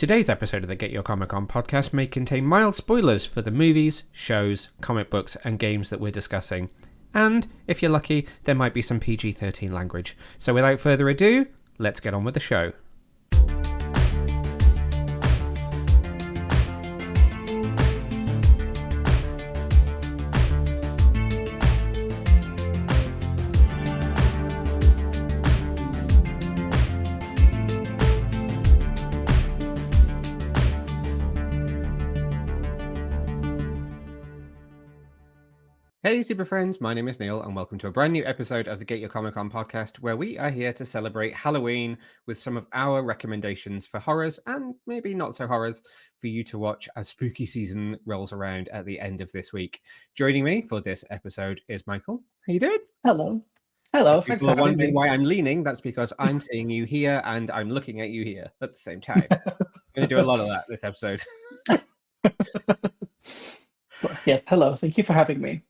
Today's episode of the Get Your Comic On podcast may contain mild spoilers for the movies, shows, comic books, and games that we're discussing. And, if you're lucky, there might be some PG-13 language. So without further ado, let's get on with the show. Hey super friends, my name is Neil and welcome to a brand new episode of the Get Your Comic On podcast where we are here to celebrate Halloween with some of our recommendations for horrors and maybe not so horrors for you to watch as spooky season rolls around at the end of this week. Joining me for this episode is Michael. How you doing? Hello. Hello, If thanks people for are having wondering me. why I'm leaning, that's because I'm seeing you here and I'm looking at you here at the same time. I'm going to do a lot of that this episode. Yes, hello, thank you for having me.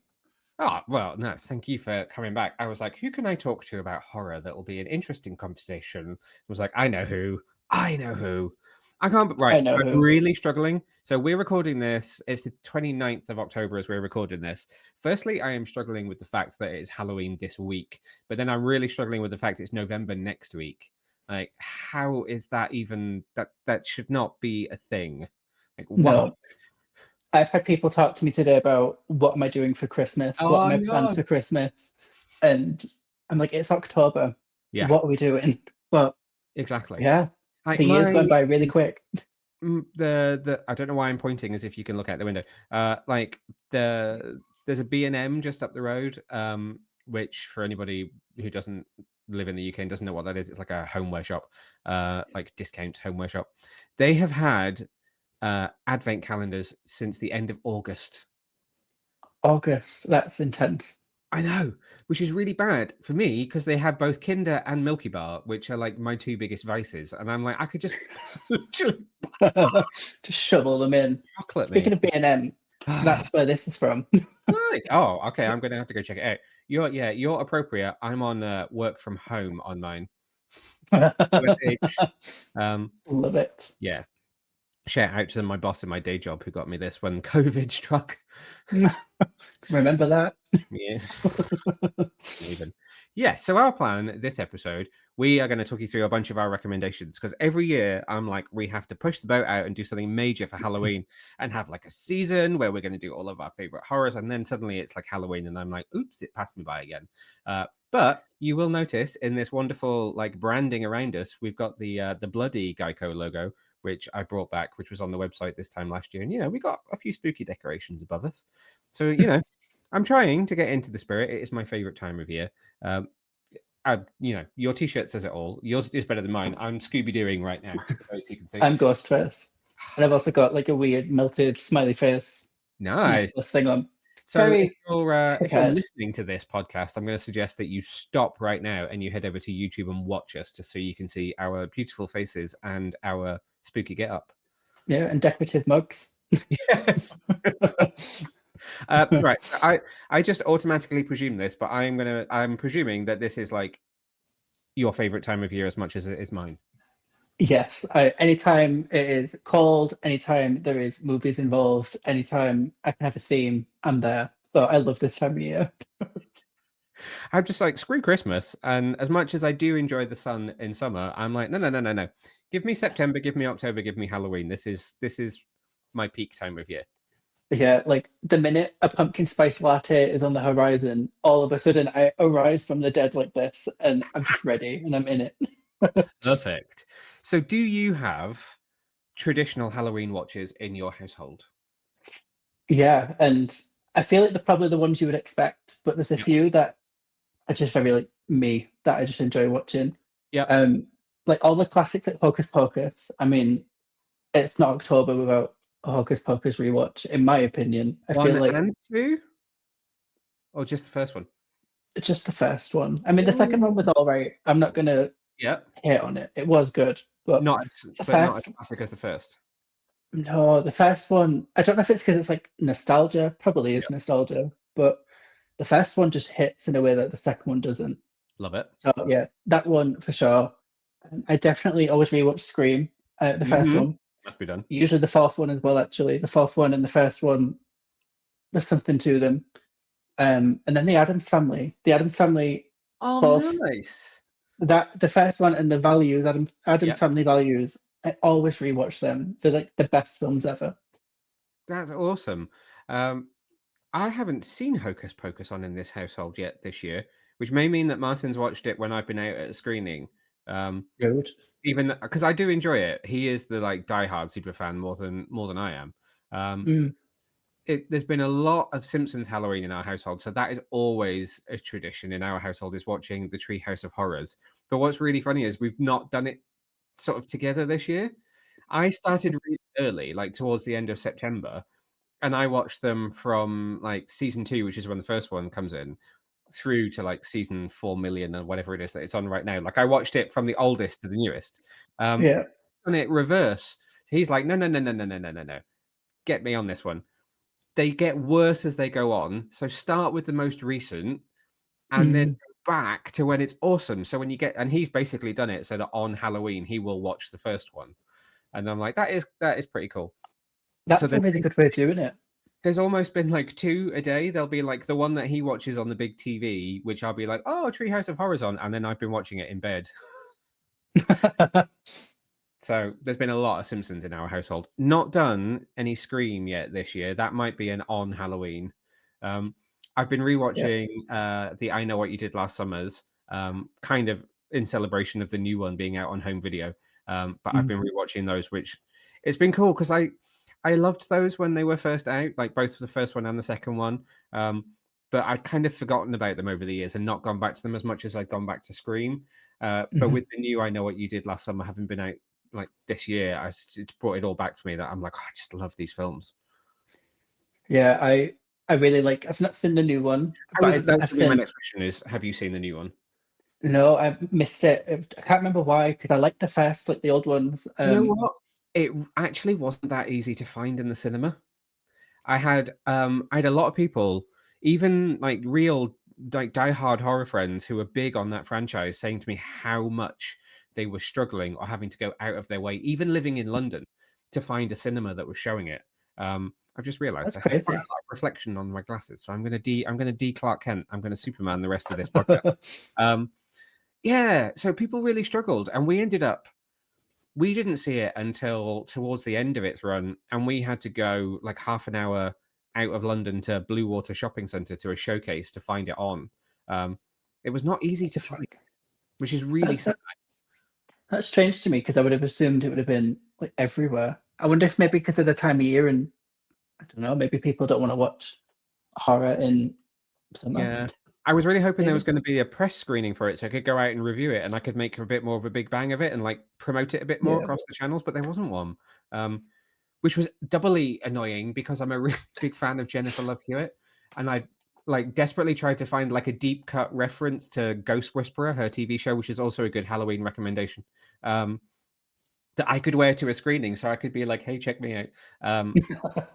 Oh, well, no, thank you for coming back. I was like, who can I talk to about horror that will be an interesting conversation? I was like, I know who. I can't, right, know I'm who. really struggling. So we're recording this, it's the 29th of October as we're recording this. Firstly, I am struggling with the fact that it's Halloween this week, but then I'm really struggling with the fact it's November next week. Like, how is that even, that should not be a thing. Like, what? No. I've had people talk to me today about what am I doing for Christmas? What are my plans for Christmas? And I'm like, it's October. Yeah. What are we doing? Well, exactly. yeah. Like the year's gone by really quick. The I don't know why I'm pointing as if you can look out the window. There's a B&M just up the road, which for anybody who doesn't live in the UK and doesn't know what that is, it's like a homeware shop, like discount homeware shop. They have had advent calendars since the end of August. August, that's intense. I know, which is really bad for me because they have both Kinder and Milky Bar, which are like my two biggest vices. And I'm like, I could just literally just shovel them in. chocolate Speaking me. of B&M, that's where this is from. Nice. Oh, okay. I'm gonna have to go check it out. You're appropriate. I'm on work from home on mine. Love it. Yeah. Shout out to my boss in my day job who got me this when COVID struck. Remember that? Yeah. Even. Yeah, so our plan this episode, we are going to talk you through a bunch of our recommendations because every year I'm like, we have to push the boat out and do something major for Halloween and have like a season where we're going to do all of our favorite horrors. And then suddenly it's like Halloween and I'm like, oops, it passed me by again. But you will notice in this wonderful like branding around us, we've got the bloody Geico logo, which I brought back, which was on the website this time last year. And, we got a few spooky decorations above us. So, I'm trying to get into the spirit. It is my favorite time of year. Your t-shirt says it all. Yours is better than mine. I'm Scooby-Dooing right now, for those who can see. I'm Ghostface. And I've also got like a weird melted smiley face. Nice. This thing on. So if you're listening to this podcast, I'm going to suggest that you stop right now and you head over to YouTube and watch us just so you can see our beautiful faces and our spooky get-up. Yeah, and decorative mugs. Yes. Right. I just automatically presume this, but I'm presuming that this is like your favorite time of year as much as it is mine. Yes. Anytime it is cold, anytime there is movies involved, anytime I can have a theme, I'm there. So I love this time of year. I'm just like, screw Christmas. And as much as I do enjoy the sun in summer, I'm like, no. Give me September, give me October, give me Halloween. This is my peak time of year. Yeah, like the minute a pumpkin spice latte is on the horizon, all of a sudden I arise from the dead like this and I'm just ready and I'm in it. Perfect. So do you have traditional Halloween watches in your household? Yeah, and I feel like they're probably the ones you would expect, but there's a few that are just very like me that I just enjoy watching. Yeah. Like all the classics like Hocus Pocus. I mean, it's not October without a Hocus Pocus rewatch, in my opinion. I feel like and two? Or just the first one? Just the first one. I mean, the second one was all right. I'm not gonna hit on it. It was good, but not as classic as the first. No, the first one. I don't know if it's because it's like nostalgia. Probably is nostalgia, but the first one just hits in a way that the second one doesn't. Love it. So yeah, that one for sure. I definitely always rewatch Scream, the first one. Must be done. Usually the fourth one as well, actually. The fourth one and the first one, there's something to them. And then the Addams Family. The Addams Family, Oh, both nice. that the first one and the Values, Addams Yeah. Family Values, I always rewatch them. They're like the best films ever. That's awesome. I haven't seen Hocus Pocus on in this household yet this year, which may mean that Martin's watched it when I've been out at a screening. Good. Even because I do enjoy it. He is the like diehard super fan more than I am. There's been a lot of Simpsons Halloween in our household, so that is always a tradition in our household, is watching the Treehouse of Horrors. But what's really funny is we've not done it sort of together this year. I started really early, like towards the end of September, and I watched them from like season 2, which is when the first one comes in, through to like season 4 million or whatever it is that it's on right now. Like I watched it from the oldest to the newest. Yeah. And it reverse. So he's like, no. Get me on this one. They get worse as they go on. So start with the most recent and then go back to when it's awesome. So when you get, and he's basically done it so that on Halloween he will watch the first one. And I'm like, that is pretty cool. That's a really good way of doing it. There's almost been like 2 a day. There'll be like the one that he watches on the big TV, which I'll be like, oh, Treehouse of Horrors on. And then I've been watching it in bed. So there's been a lot of Simpsons in our household. Not done any Scream yet this year. That might be an on Halloween. I've been rewatching the I Know What You Did Last Summer's, kind of in celebration of the new one being out on home video. But I've been rewatching those, which it's been cool because I loved those when they were first out, like both the first one and the second one. But I'd kind of forgotten about them over the years and not gone back to them as much as I'd gone back to Scream. But with the new I Know What You Did Last Summer having been out like this year, it's brought it all back to me that I'm like, I just love these films. Yeah, I really like. I've not seen the new one. My next question is: have you seen the new one? No, I missed it. I can't remember why. Because I like the first, like the old ones. You know what? It actually wasn't that easy to find in the cinema. I had a lot of people, even like real like diehard horror friends who were big on that franchise, saying to me how much they were struggling or having to go out of their way, even living in London, to find a cinema that was showing it. I've just realised I have quite a lot of reflection on my glasses, so I'm going to de Clark Kent. I'm going to Superman the rest of this podcast. Yeah, so people really struggled, and we didn't see it until towards the end of its run, and we had to go like half an hour out of London to Blue Water Shopping Centre to a showcase to find it on. It was not easy to find, which is really sad. That's strange to me because I would have assumed it would have been like everywhere. I wonder if maybe because of the time of year, and I don't know, maybe people don't want to watch horror in summer. Yeah. I was really hoping there was going to be a press screening for it so I could go out and review it and I could make a bit more of a big bang of it and like promote it a bit more across the channels, but there wasn't one, which was doubly annoying because I'm a really big fan of Jennifer Love Hewitt, and I like desperately tried to find like a deep cut reference to Ghost Whisperer, her TV show, which is also a good Halloween recommendation, that I could wear to a screening so I could be like, hey, check me out.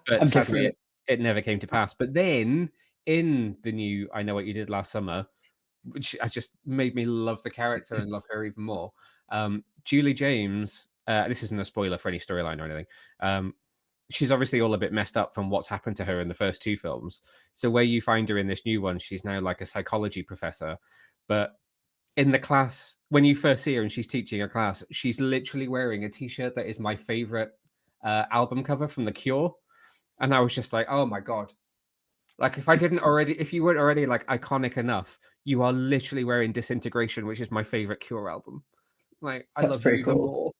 But sadly, it never came to pass. But then in the new I Know What You Did Last Summer, which I just made me love the character and love her even more. Julie James, this isn't a spoiler for any storyline or anything. She's obviously all a bit messed up from what's happened to her in the first 2 films. So where you find her in this new one, she's now like a psychology professor. But in the class, when you first see her and she's teaching a class, she's literally wearing a t-shirt that is my favorite album cover from The Cure. And I was just like, oh my God. Like if you weren't already like iconic enough, you are literally wearing Disintegration, which is my favorite Cure album. Like I love you even more.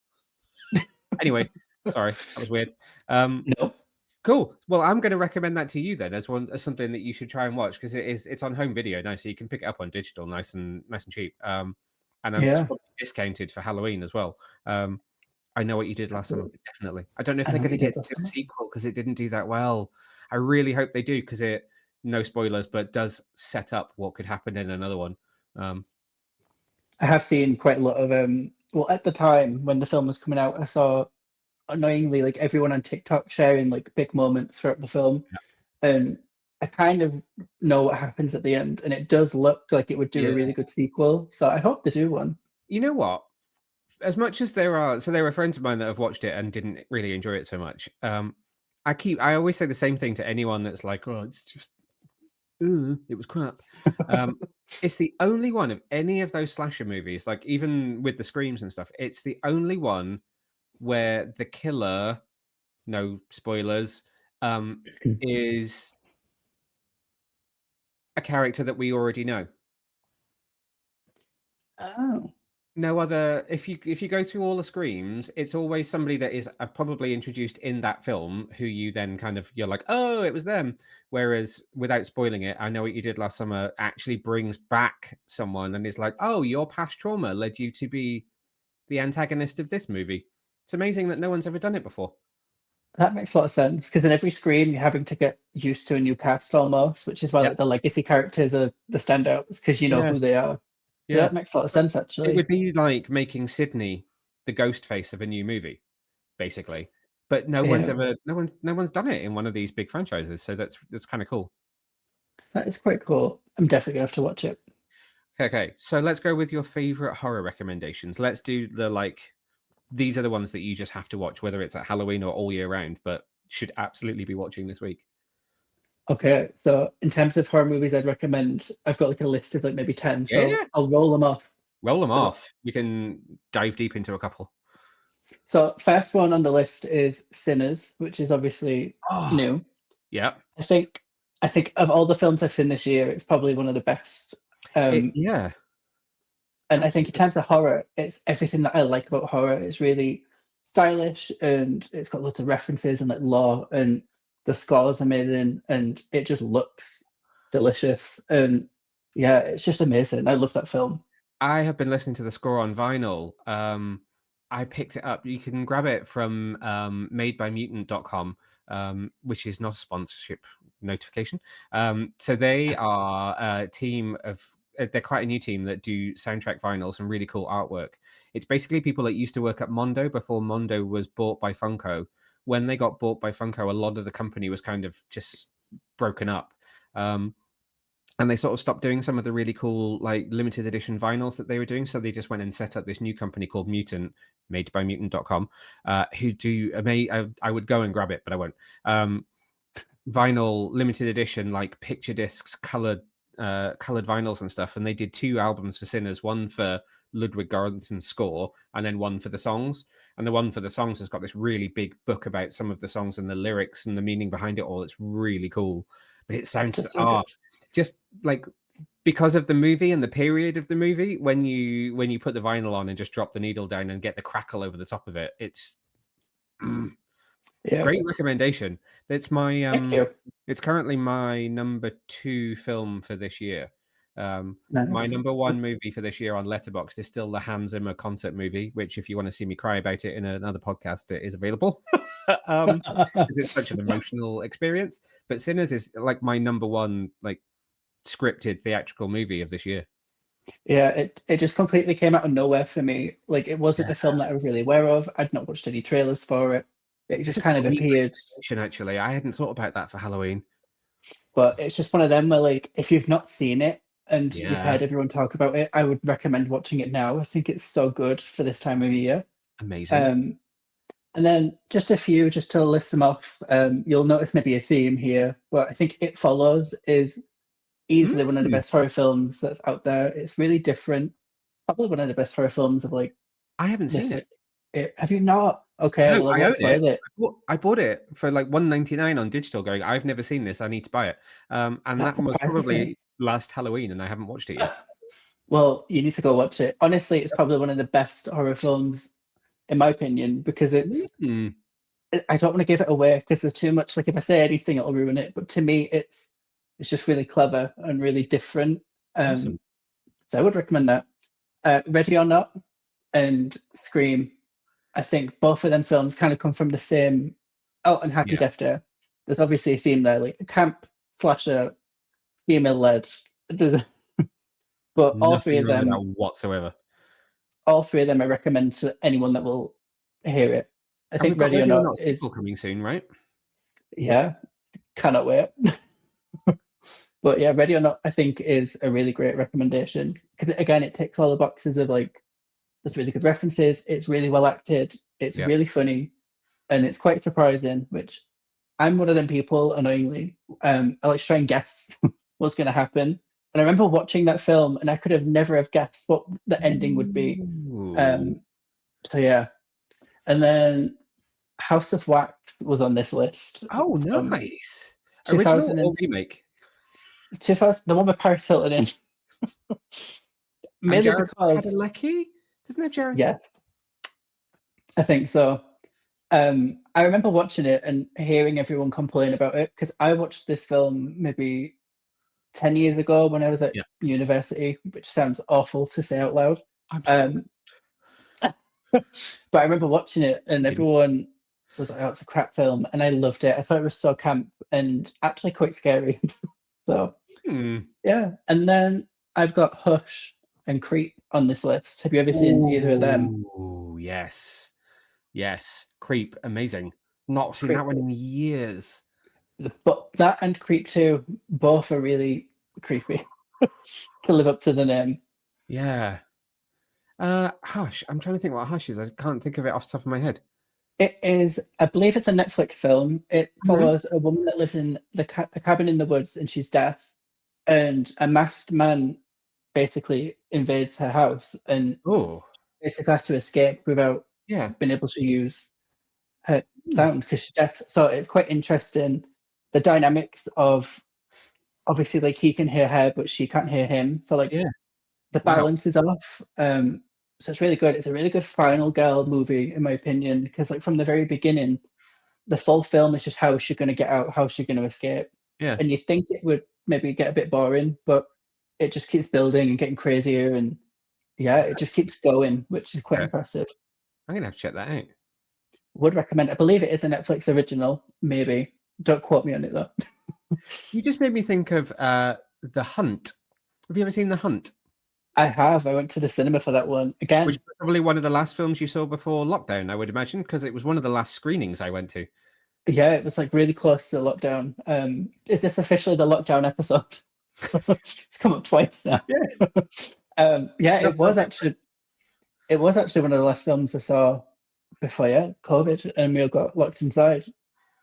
Anyway, sorry, that was weird. No. Cool. Well, I'm going to recommend that to you then as something that you should try and watch because it's on home video now, so you can pick it up on digital, nice and cheap. And it's probably discounted for Halloween as well. I Know What You Did Last Summer, definitely. I don't know if they're going to get a sequel because it didn't do that well. I really hope they do because it, no spoilers, but does set up what could happen in another one. I have seen quite a lot of well, at the time when the film was coming out, I saw annoyingly like everyone on TikTok sharing like big moments throughout the film, and I kind of know what happens at the end, and it does look like it would do a really good sequel. So I hope they do one. You know what? as much as there are friends of mine that have watched it and didn't really enjoy it so much. I always say the same thing to anyone that's like, oh, it's just it was crap. It's the only one of any of those slasher movies, like even with the screams and stuff, it's the only one where the killer, no spoilers, is a character that we already know. Oh. No other. If you go through all the screams, it's always somebody that is probably introduced in that film, who you then you're like, oh, it was them. Whereas, without spoiling it, I Know What You Did Last Summer actually brings back someone and is like, oh, your past trauma led you to be the antagonist of this movie. It's amazing that no one's ever done it before. That makes a lot of sense, because in every Scream, you're having to get used to a new cast almost, which is why Yep. like the legacy characters are the standouts, because you know Yeah. who they are. Yeah, that makes a lot of sense, It actually. would be like making Sydney the ghost face of a new movie, basically. But no one's done it in one of these big franchises, so that's kind of cool. That is quite cool. I'm definitely gonna have to watch it. Okay, so let's go with your favorite horror recommendations. Let's do these are the ones that you just have to watch, whether it's at Halloween or all year round, but should absolutely be watching this week. Okay, so in terms of horror movies I'd recommend, I've got like a list of like maybe 10, so Yeah. I'll roll them off. Roll them So- off. We can dive deep into a couple. So first one on the list is Sinners, which is obviously new. Yeah. I think of all the films I've seen this year, it's probably one of the best. Yeah. And I think in terms of horror, it's everything that I like about horror. It's really stylish, and it's got lots of references and like lore, and the score's amazing, and it just looks delicious. And yeah, it's just amazing. I love that film. I have been listening to the score on vinyl. I picked it up. You can grab it from madebymutant.com, which is not a sponsorship notification. So they are a team of, they're quite a new team that do soundtrack vinyls and really cool artwork. It's basically people that used to work at Mondo before Mondo was bought by Funko. When they got bought by Funko, a lot of the company was kind of just broken up. And they sort of stopped doing some of the really cool, like, limited edition vinyls that they were doing. So they just went and set up this new company called Mutant, madebymutant.com, who do, I would go and grab it, but I won't. Vinyl, limited edition, like picture discs, colored vinyls and stuff. And they did 2 albums for Sinners, one for Ludwig Göransson's score, and then one for the songs. And the one for the songs has got this really big book about some of the songs and the lyrics and the meaning behind it all. It's really cool. But it sounds just like, because of the movie and the period of the movie, when you put the vinyl on and just drop the needle down and get the crackle over the top of it, it's great recommendation. It's my it's currently my number 2 film for this year. My number 1 movie for this year on Letterboxd is still the Hans Zimmer concert movie, which, if you want to see me cry about it in another podcast, it is available. It's such an emotional experience. But Sinners is like my number 1 like scripted theatrical movie of this year. Yeah, it just completely came out of nowhere for me. Like, it wasn't a film that I was really aware of. I'd not watched any trailers for it. It just kind of appeared. Actually, I hadn't thought about that for Halloween. But it's just one of them where, like, if you've not seen it and you've heard everyone talk about it, I would recommend watching it now. I think it's so good for this time of year. Amazing. And then just a few, just to list them off. You'll notice maybe a theme here, but I think It Follows is easily one of the best horror films that's out there. It's really different. Probably one of the best horror films of, like... I haven't seen it. Have you not? Okay, no, well, I own it. I bought it for like $1.99 on digital, going, I've never seen this, I need to buy it. And that was probably last Halloween, and I haven't watched it yet. Well, you need to go watch it. Honestly, it's probably one of the best horror films, in my opinion, because it's... I don't want to give it away, because there's too much, like, if I say anything, it'll ruin it. But to me, it's just really clever and really different. Awesome. So I would recommend that. Ready or Not and Scream. I think both of them films kind of come from the same... Oh, and Happy Death Day. There's obviously a theme there, like camp, slasher, female-led. But all three of them... whatsoever. All 3 of them I recommend to anyone that will hear it. I think Ready or Not is coming soon, right? Yeah, cannot wait. But yeah, Ready or Not, I think, is a really great recommendation, because again, it ticks all the boxes of, like, There's really good references. It's really well acted. It's Yeah. really funny, and it's quite surprising. Which I'm one of them people, annoyingly. I like to try and guess what's going to happen. And I remember watching that film, and I could have never have guessed what the ending would be. Ooh. So yeah, and then House of Wax was on this list. Oh, From nice. Original 2000 or remake? 2000, the one with Paris Hilton in. And Mainly Jared because, Padalecki? Doesn't it have Jared? yes, I think so. I remember watching it and hearing everyone complain about it because I watched this film maybe 10 years ago when I was at Yeah. university, which sounds awful to say out loud. I'm so But I remember watching it and everyone was like, oh, it's a crap film. And I loved it. I thought it was so camp and actually quite scary. So, yeah. And then I've got Hush and Creep on this list. Have you ever seen either of them? Oh, yes. Yes. Creep, amazing. Not seen Creep. that one in years. But that and Creep 2 both are really creepy to live up to the name. Yeah. Hush. I'm trying to think what Hush is. I can't think of it off the top of my head. It is, I believe it's a Netflix film. It follows a woman that lives in a cabin in the woods and she's deaf. And a masked man basically invades her house and Oh, basically has to escape without yeah. being able to use her sound because she's deaf. So it's quite interesting. The dynamics of obviously like he can hear her, but she can't hear him. So like Yeah. the Wow. balance is off. So it's really good. It's a really good Final Girl movie, in my opinion, because like from the very beginning, the full film is just how is she going to get out, how is she going to escape, Yeah. and you think it would maybe get a bit boring, but it just keeps building and getting crazier, and yeah, it just keeps going, which is quite Okay. impressive. I'm going to have to check that out. Would recommend. I believe it is a Netflix original. Maybe don't quote me on it though. You just made me think of The Hunt. Have you ever seen The Hunt? I have. I went to the cinema for that one again. Which was probably one of the last films you saw before lockdown, I would imagine, because it was one of the last screenings I went to. Yeah, it was like really close to lockdown. Is this officially the lockdown episode? It's come up twice now. Yeah. Yeah, it was actually one of the last films I saw before COVID, and we all got locked inside.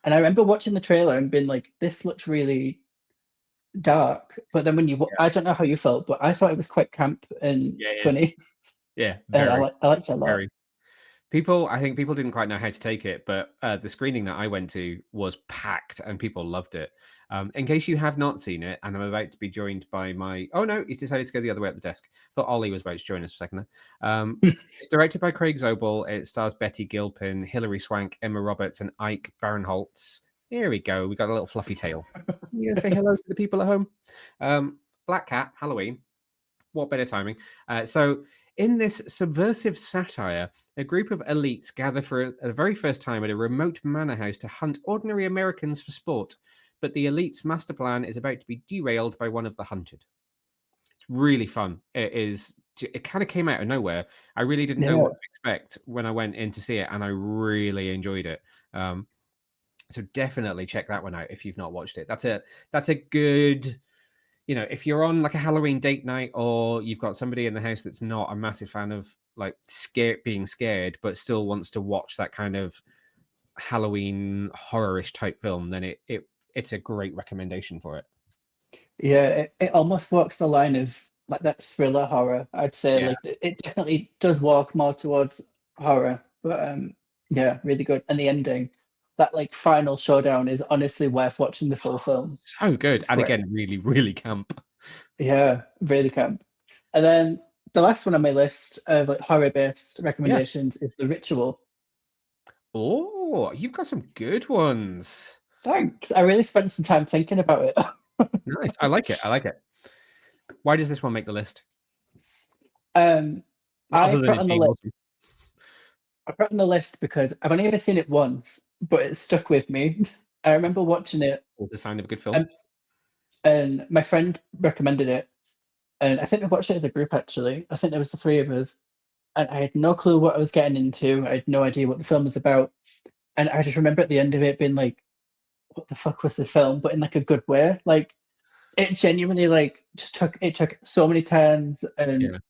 And I remember watching the trailer and being like, "This looks really dark." But then when I don't know how you felt, but I thought it was quite camp and funny. Yeah, And I liked it a lot. very. I think people didn't quite know how to take it, but the screening that I went to was packed and people loved it. In case you have not seen it, and I'm about to be joined by oh no, he's decided to go the other way at the desk. Thought Ollie was about to join us for a second there. It's directed by Craig Zobel. It stars Betty Gilpin, Hilary Swank, Emma Roberts, and Ike Barinholtz. Here we go. We got a little fluffy tail. You gonna say hello to the people at home? Black Cat, Halloween. What better timing? So in this subversive satire, a group of elites gather for the very first time at a remote manor house to hunt ordinary Americans for sport. But the elite's master plan is about to be derailed by one of the hunted. It's really fun. It kind of came out of nowhere. I really didn't know what to expect when I went in to see it, and I really enjoyed it. So definitely check that one out if you've not watched it. That's a good, if you're on like a Halloween date night, or you've got somebody in the house that's not a massive fan of like being scared, but still wants to watch that kind of Halloween horror-ish type film, then it's a great recommendation for it. Yeah, it almost walks the line of like that thriller horror. I'd say like it definitely does walk more towards horror, but yeah, really good. And the ending, that like final showdown, is honestly worth watching the full film. So good, and again, really, really camp. Yeah, really camp. And then the last one on my list of like horror-based recommendations is The Ritual. Oh, you've got some good ones. Thanks. I really spent some time thinking about it. Nice. I like it. Why does this one make the list? I put on the list because I've only ever seen it once, but it stuck with me. I remember watching it. The sign of a good film. And my friend recommended it. And I think we watched it as a group, actually. I think there was the three of us. And I had no clue what I was getting into. I had no idea what the film was about. And I just remember at the end of it being like, what the fuck was this film? But in like a good way. Like it genuinely like just took so many turns, and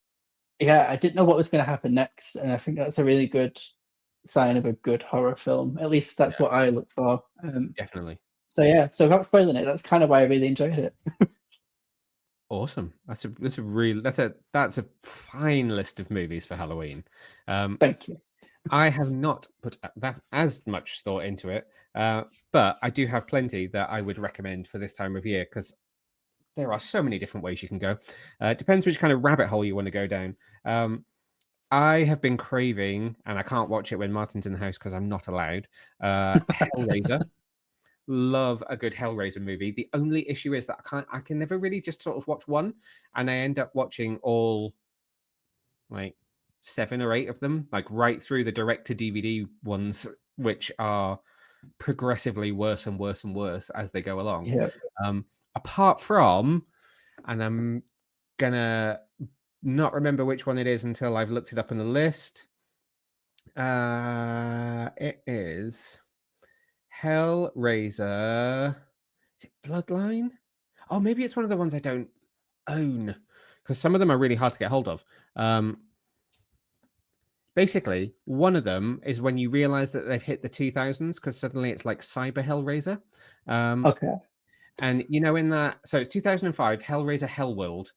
Yeah, I didn't know what was going to happen next, and I think that's a really good sign of a good horror film. At least that's Yeah, what I look for. definitely. So yeah, so without spoiling it, that's kind of why I really enjoyed it. Awesome. That's a fine list of movies for Halloween. Um, Thank you. I have not put that as much thought into it, but I do have plenty that I would recommend for this time of year because there are so many different ways you can go. It depends which kind of rabbit hole you want to go down. I have been craving, and I can't watch it when Martin's in the house because I'm not allowed. Hellraiser. Love a good Hellraiser movie. The only issue is that I can never really just sort of watch one, and I end up watching all like 7 or 8 of them, like right through the direct to DVD ones, which are progressively worse and worse and worse as they go along. Yeah. Apart from, and I'm gonna not remember which one it is until I've looked it up on the list. It is Hellraiser. Is it Bloodline? Oh, maybe it's one of the ones I don't own because some of them are really hard to get hold of. Basically, one of them is when you realize that they've hit the 2000s because suddenly it's like Cyber Hellraiser. Okay. And you know, in that, so it's 2005, Hellraiser Hellworld.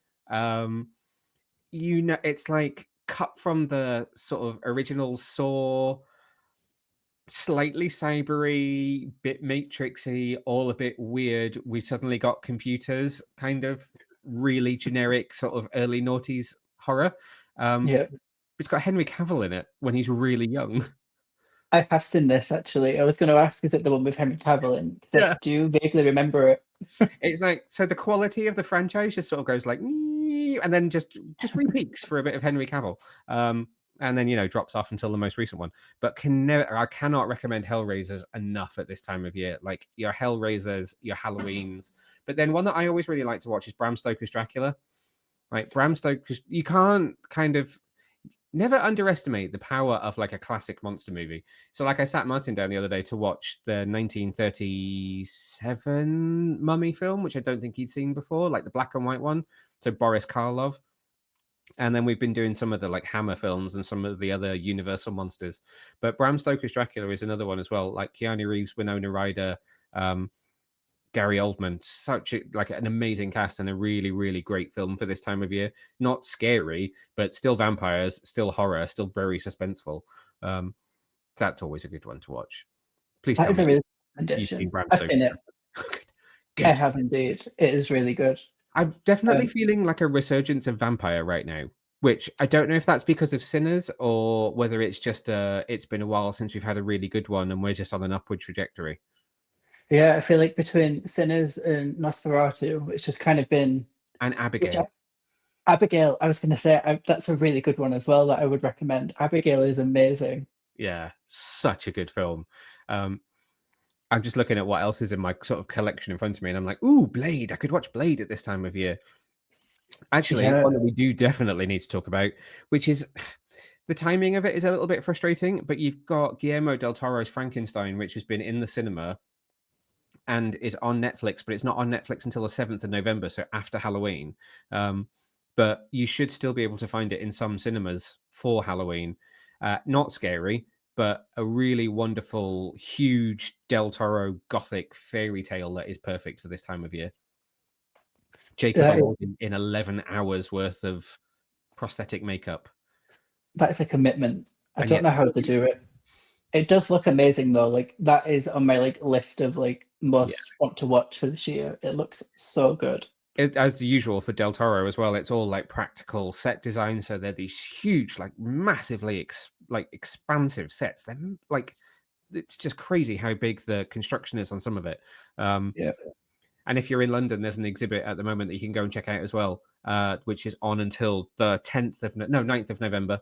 You know, it's like cut from the sort of original Saw, slightly cybery, bit matrixy, all a bit weird. We suddenly got computers, kind of really generic, sort of early noughties horror. Yeah. It's got Henry Cavill in it when he's really young. I have seen this actually. I was going to ask, is it the one with Henry Cavill in? 'Cause Yeah. I do vaguely remember it. It's like, so the quality of the franchise just sort of goes like, and then just repeats for a bit of Henry Cavill. And then, you know, drops off until the most recent one. But I cannot recommend Hellraisers enough at this time of year. Like your Hellraisers, your Halloweens. But then one that I always really like to watch is Bram Stoker's Dracula. Like Bram Stoker's, you can't kind of never underestimate the power of like a classic monster movie. So like I sat Martin down the other day to watch the 1937 Mummy film, which I don't think he'd seen before, like the black and white one. So Boris Karloff. And then we've been doing some of the like Hammer films and some of the other Universal monsters. But Bram Stoker's Dracula is another one as well, like Keanu Reeves, Winona Ryder, Gary Oldman. Such like an amazing cast and a really, really great film for this time of year. Not scary, but still vampires, still horror, still very suspenseful. That's always a good one to watch. Please That tell is me a really you've good seen addition. Bram I've Stoker's seen it. Dracula. I Good. have indeed. It is really good. I'm definitely feeling like a resurgence of vampire right now, which I don't know if that's because of Sinners or whether it's just it's been a while since we've had a really good one and we're just on an upward trajectory. Yeah, I feel like between Sinners and Nosferatu, it's just kind of been. And Abigail. Abigail, I was going to say, that's a really good one as well that I would recommend. Abigail is amazing. Yeah, such a good film. I'm just looking at what else is in my sort of collection in front of me, and I'm like, ooh, Blade. I could watch Blade at this time of year. Actually, Yeah. one that we do definitely need to talk about, which is the timing of it is a little bit frustrating, but you've got Guillermo del Toro's Frankenstein, which has been in the cinema and is on Netflix, but it's not on Netflix until the 7th of November, so after Halloween. But you should still be able to find it in some cinemas for Halloween. Not scary, but a really wonderful, huge Del Toro gothic fairy tale that is perfect for this time of year. Jacob Elordi in 11 hours worth of prosthetic makeup. That's a commitment. I And don't yet know how to do it. It does look amazing though. Like that is on my like list of like most want to watch for this year. It looks so good. As usual for Del Toro as well, it's all like practical set design. So they're these huge, like massively expansive sets. They're like, it's just crazy how big the construction is on some of it. Yeah. And if you're in London, there's an exhibit at the moment that you can go and check out as well, which is on until the 9th of November.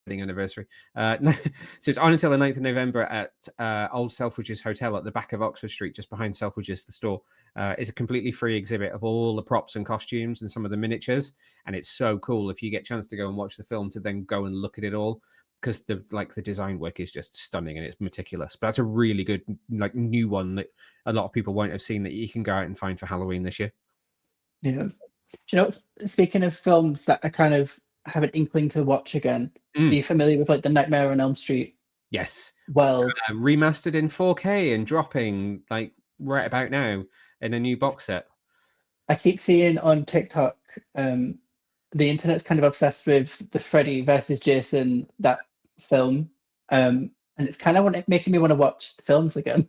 Anniversary. So it's on until the 9th of November at Old Selfridges Hotel at the back of Oxford Street, just behind Selfridges, the store. It's a completely free exhibit of all the props and costumes and some of the miniatures. And it's so cool if you get a chance to go and watch the film to then go and look at it all, because the design work is just stunning and it's meticulous. But that's a really good like new one that a lot of people won't have seen that you can go out and find for Halloween this year. Yeah. Do you know, speaking of films that I kind of have an inkling to watch again, are Mm, you familiar with like the Nightmare on Elm Street yes. world? Remastered in 4K and dropping like right about now in a new box set. I keep seeing on TikTok, um, the internet's kind of obsessed with the Freddy versus Jason, that film. And it's kind of making me want to watch the films again,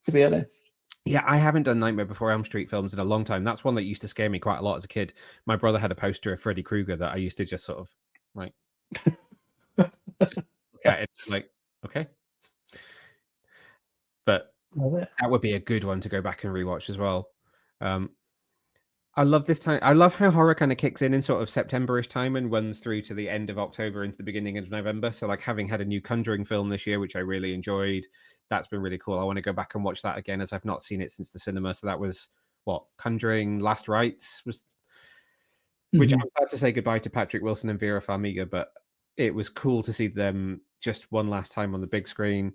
to be honest. Yeah, I haven't done Nightmare Before Elm Street films in a long time. That's one that used to scare me quite a lot as a kid. My brother had a poster of Freddy Krueger that I used to just sort of like just look at it like, okay. But Love it. that would be a good one to go back and rewatch as well. Um, I love this time. I love how horror kind of kicks in sort of September-ish time and runs through to the end of October into the beginning of November. So, like having had a new Conjuring film this year, which I really enjoyed, that's been really cool. I want to go back and watch that again as I've not seen it since the cinema. So that was what Conjuring Last Rites was, which Mhm. I'm sad to say goodbye to Patrick Wilson and Vera Farmiga, but it was cool to see them just one last time on the big screen.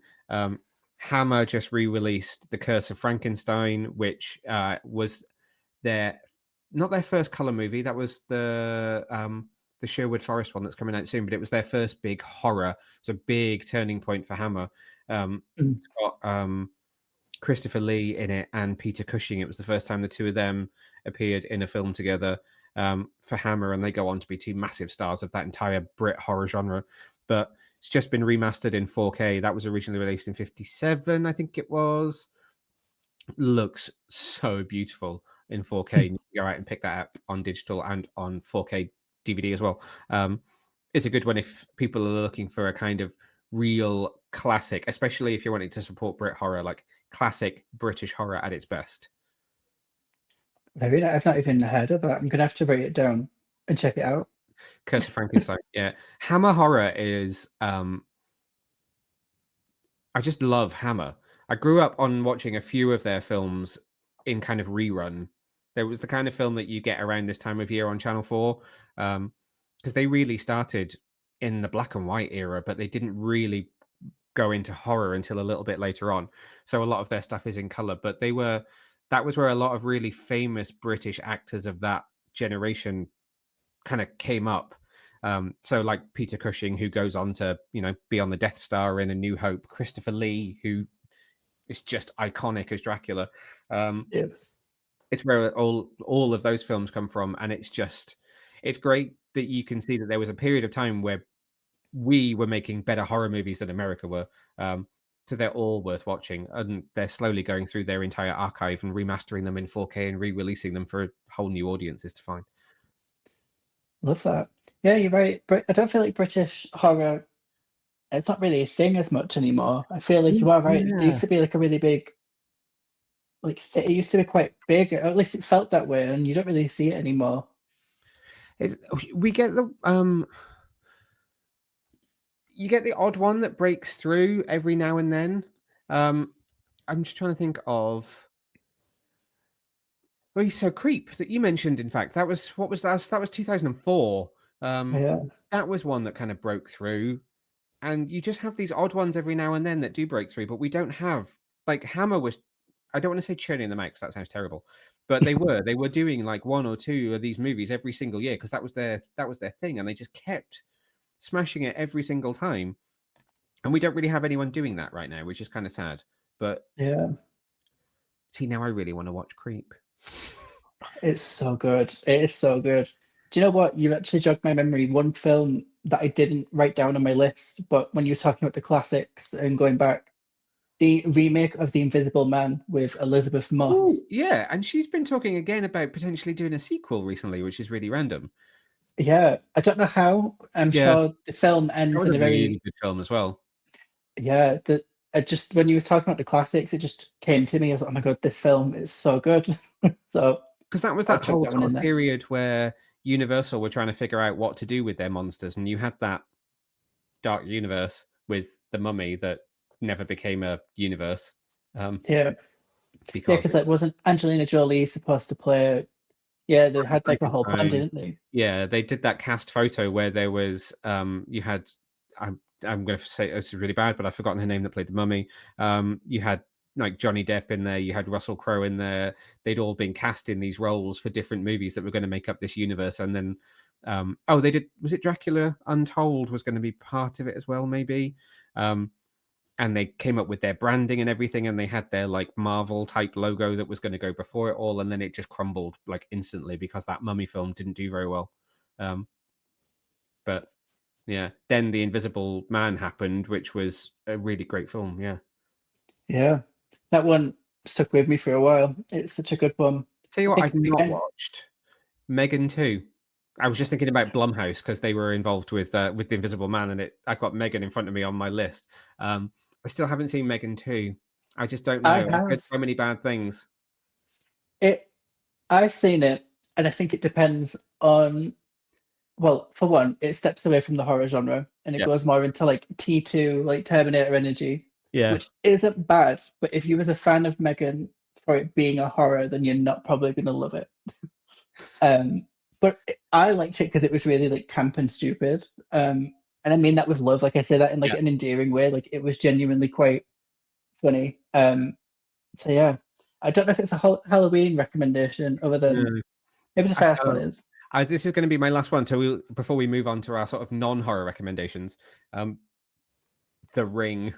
Hammer just re-released The Curse of Frankenstein, which was their not their first color movie. That was the Sherwood Forest one that's coming out soon, but it was their first big horror. It's a big turning point for Hammer. Mm. It's got Christopher Lee in it and Peter Cushing. It was the first time the two of them appeared in a film together for Hammer, and they go on to be two massive stars of that entire Brit horror genre. But it's just been remastered in 4K. That was originally released in 57, I think it was. Looks so beautiful in 4K. You can go out and pick that up on digital and on 4K DVD as well. It's a good one if people are looking for a kind of real classic, especially if you're wanting to support Brit horror, like classic British horror at its best. Maybe I've not even heard of that. I'm gonna have to write it down and check it out. Curse of Frankenstein. Yeah. Hammer horror is I just love Hammer. I grew up on watching a few of their films in kind of rerun. There was the kind of film that you get around this time of year on Channel 4, because they really started in the black and white era, but they didn't really go into horror until a little bit later on. So a lot of their stuff is in color, but that was where a lot of really famous British actors of that generation kind of came up. So like Peter Cushing, who goes on to, be on the Death Star in A New Hope, Christopher Lee, who is just iconic as Dracula. Yeah. It's where all of those films come from, and it's great that you can see that there was a period of time where we were making better horror movies than America were. So they're all worth watching, and they're slowly going through their entire archive and remastering them in 4K and re-releasing them for whole new audiences to find. Love that. Yeah, you're right. I don't feel like British horror, it's not really a thing as much anymore. I feel like you are right. There used Yeah. to be like a really big, like it used to be quite big, or at least it felt that way, and you don't really see it anymore. We get the you get the odd one that breaks through every now and then. I'm just trying to think of. Well, so Creep that you mentioned. In fact, that was what was that? That was 2004. Yeah. That was one that kind of broke through, and you just have these odd ones every now and then that do break through, but we don't have like Hammer was. I don't want to say churning them out because that sounds terrible, but they were doing like one or two of these movies every single year because that was their thing, and they just kept smashing it every single time. And we don't really have anyone doing that right now, which is kind of sad. But Yeah. see, now I really want to watch Creep. It's so good. It is so good. Do you know what? You actually jogged my memory. One film that I didn't write down on my list, but when you were talking about the classics and going back, the remake of The Invisible Man with Elizabeth Oh, Moss. yeah, and she's been talking again about potentially doing a sequel recently, which is really random. Yeah, I don't know how. I'm Yeah, sure the film that ends was in a a really very, good film as well. yeah. The I just when you were talking about the classics, it just came to me. I was like, oh my god, this film is so good. So Because that was I'll that chuck whole that one sort in of there. period where Universal were trying to figure out what to do with their monsters, and you had that dark universe with the Mummy that never became a universe. Yeah, yeah, Because because like wasn't Angelina Jolie supposed to play? Yeah, they had like a whole plan, Frankenstein. didn't they? Yeah, they did that cast photo where there was you had I'm going to say this is really bad, but I've forgotten her name that played the mummy. You had like Johnny Depp in there, you had Russell Crowe in there. They'd all been cast in these roles for different movies that were going to make up this universe. And then, they did. Was it Dracula Untold was going to be part of it as well? Maybe. And they came up with their branding and everything, and they had their like Marvel type logo that was going to go before it all, and then it just crumbled like instantly because that Mummy film didn't do very well. But yeah, then The Invisible Man happened, which was a really great film. Yeah, that one stuck with me for a while. It's such a good one. Tell you what, I've not again- watched Megan 2. I was just thinking about Blumhouse because they were involved with The Invisible Man, and I got Megan in front of me on my list. I still haven't seen Megan 2. I just don't know. I've heard so many bad things. I've seen it, and I think it depends on. Well, for one, it steps away from the horror genre, and it goes more into like T2, like Terminator energy. Yeah, which isn't bad. But if you was a fan of Megan for it being a horror, then you're not probably going to love it. But I liked it because it was really like camp and stupid. And I mean that with love. Like I say that in like an endearing way. Like it was genuinely quite funny. So yeah, I don't know if it's a Halloween recommendation other than maybe the first one is. This is going to be my last one. So before we move on to our sort of non-horror recommendations, The Ring,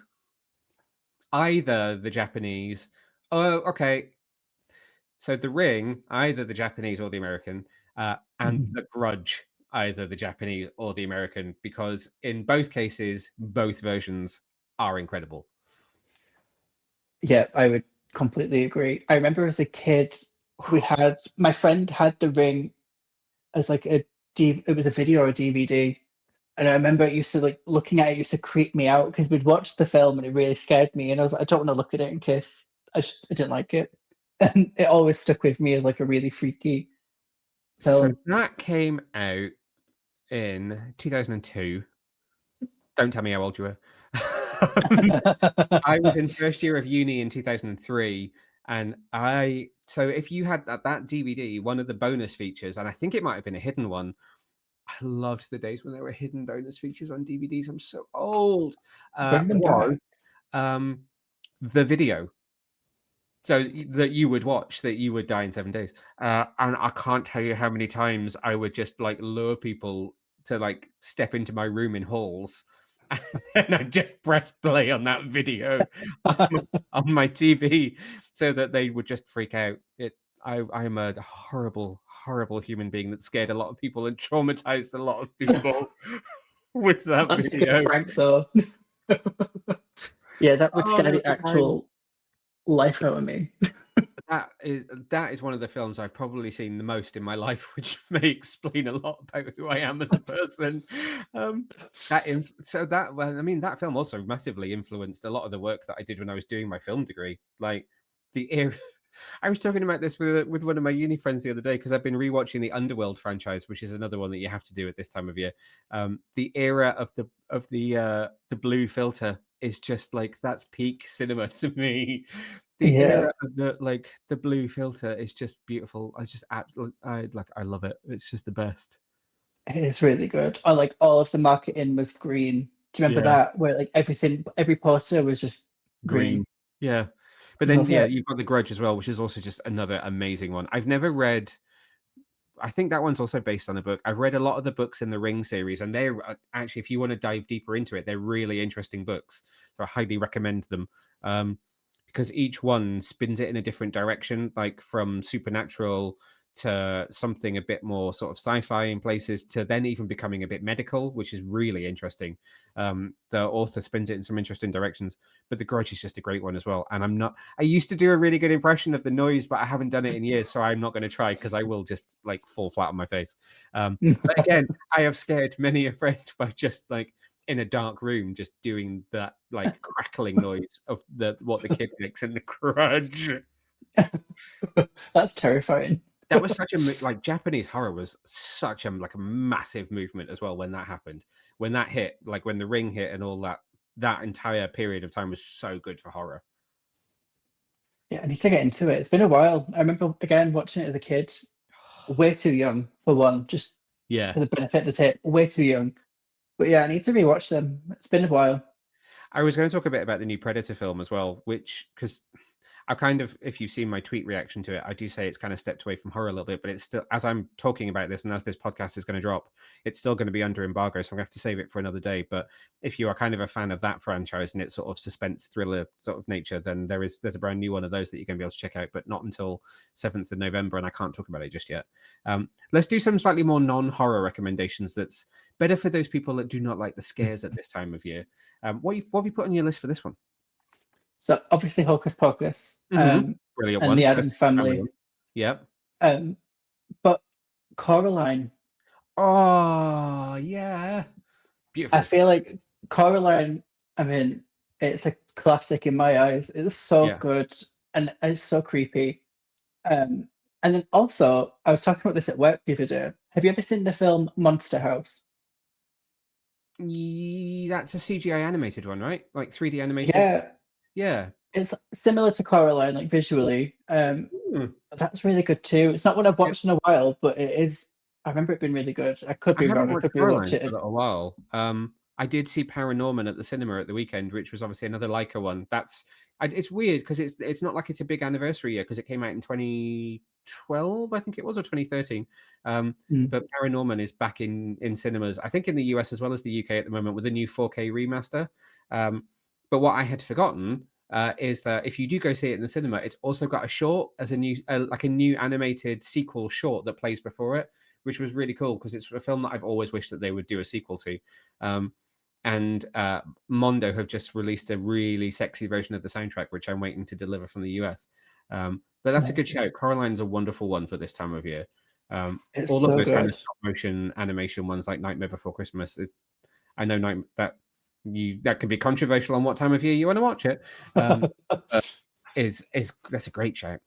either the Japanese. Oh, okay. So The Ring, either the Japanese or the American, and The Grudge, either the Japanese or the American, because in both cases, both versions are incredible. Yeah, I would completely agree. I remember as a kid, my friend had The Ring as like it was a video or a DVD. And I remember it used to like looking at it used to creep me out because we'd watched the film and it really scared me. And I was like, I don't want to look at it in case I didn't like it. And it always stuck with me as like a really freaky film. So that came out in 2002. Don't tell me how old you were. I was in first year of uni in 2003. And so if you had that DVD, one of the bonus features, and I think it might have been a hidden one, I loved the days when there were hidden bonus features on DVDs. I'm so old. Was the video. So that you would watch, that you would die in 7 days. And I can't tell you how many times I would just like lure people to like step into my room in halls. And I just press play on that video on my TV so that they would just freak out. I am a horrible, horrible human being that scared a lot of people and traumatized a lot of people with that That's video. a good prank, though. Yeah, that would scare the actual life out of me. That is one of the films I've probably seen the most in my life, which may explain a lot about who I am as a person. That film also massively influenced a lot of the work that I did when I was doing my film degree. Like the era. I was talking about this with one of my uni friends the other day because I've been rewatching the Underworld franchise, which is another one that you have to do at this time of year. The era of the blue filter is just like that's peak cinema to me. The era of the blue filter is just beautiful. I love it. It's just the best. It is really good. I like all of the marketing was green. Do you remember that? Where like every poster was just green. Yeah. But then, you've got The Grudge as well, which is also just another amazing one. I've never read. I think that one's also based on a book. I've read a lot of the books in the Ring series, and they're actually, if you want to dive deeper into it, they're really interesting books. So I highly recommend them because each one spins it in a different direction, like from supernatural to something a bit more sort of sci-fi in places to then even becoming a bit medical, which is really interesting. The author spins it in some interesting directions, but The Grudge is just a great one as well. And I used to do a really good impression of the noise, but I haven't done it in years, so I'm not going to try because I will just like fall flat on my face. But again, I have scared many a friend by just like in a dark room, just doing that like crackling noise of what the kid makes in The Grudge. That's terrifying. That was such a Japanese horror was such a massive movement as well when that happened. When that hit, like when The Ring hit and all that entire period of time was so good for horror. Yeah, I need to get into it. It's been a while. I remember again watching it as a kid, way too young for one, just for the benefit of the tape, way too young. But yeah, I need to rewatch them. It's been a while. I was going to talk a bit about the new Predator film as well, because I kind of, if you've seen my tweet reaction to it, I do say it's kind of stepped away from horror a little bit, but it's still, as I'm talking about this and as this podcast is going to drop, it's still going to be under embargo, so I'm going to have to save it for another day. But if you are kind of a fan of that franchise and its sort of suspense thriller sort of nature, then there's a brand new one of those that you're going to be able to check out, but not until 7th of November, and I can't talk about it just yet. Let's do some slightly more non-horror recommendations that's better for those people that do not like the scares at this time of year. What have you put on your list for this one? So obviously Hocus Pocus, Brilliant and one. the Addams Family. Yep. But Coraline. Oh yeah, beautiful. I feel like Coraline, I mean, it's a classic in my eyes. It's so good and it's so creepy. And then also, I was talking about this at work the other day. Have you ever seen the film Monster House? That's a CGI animated one, right? Like 3D animated. Yeah. It's similar to Coraline, like visually. That's really good too. It's not one I've watched in a while, but it is. I remember it being really good. I could be wrong. I could be watching it for a little while. I did see Paranorman at the cinema at the weekend, which was obviously another Leica one. It's weird because it's not like it's a big anniversary year because it came out in 2012, I think it was, or 2013. But Paranorman is back in cinemas, I think in the US as well as the UK at the moment with a new 4K remaster. But what I had forgotten is that if you do go see it in the cinema, it's also got a short as a new animated sequel short that plays before it, which was really cool because it's a film that I've always wished that they would do a sequel to. And Mondo have just released a really sexy version of the soundtrack, which I'm waiting to deliver from the US. But that's a good shout. Coraline's a wonderful one for this time of year. All of those kind of stop motion animation ones like Nightmare Before Christmas. I know that can be controversial on what time of year you want to watch it. That's a great shout.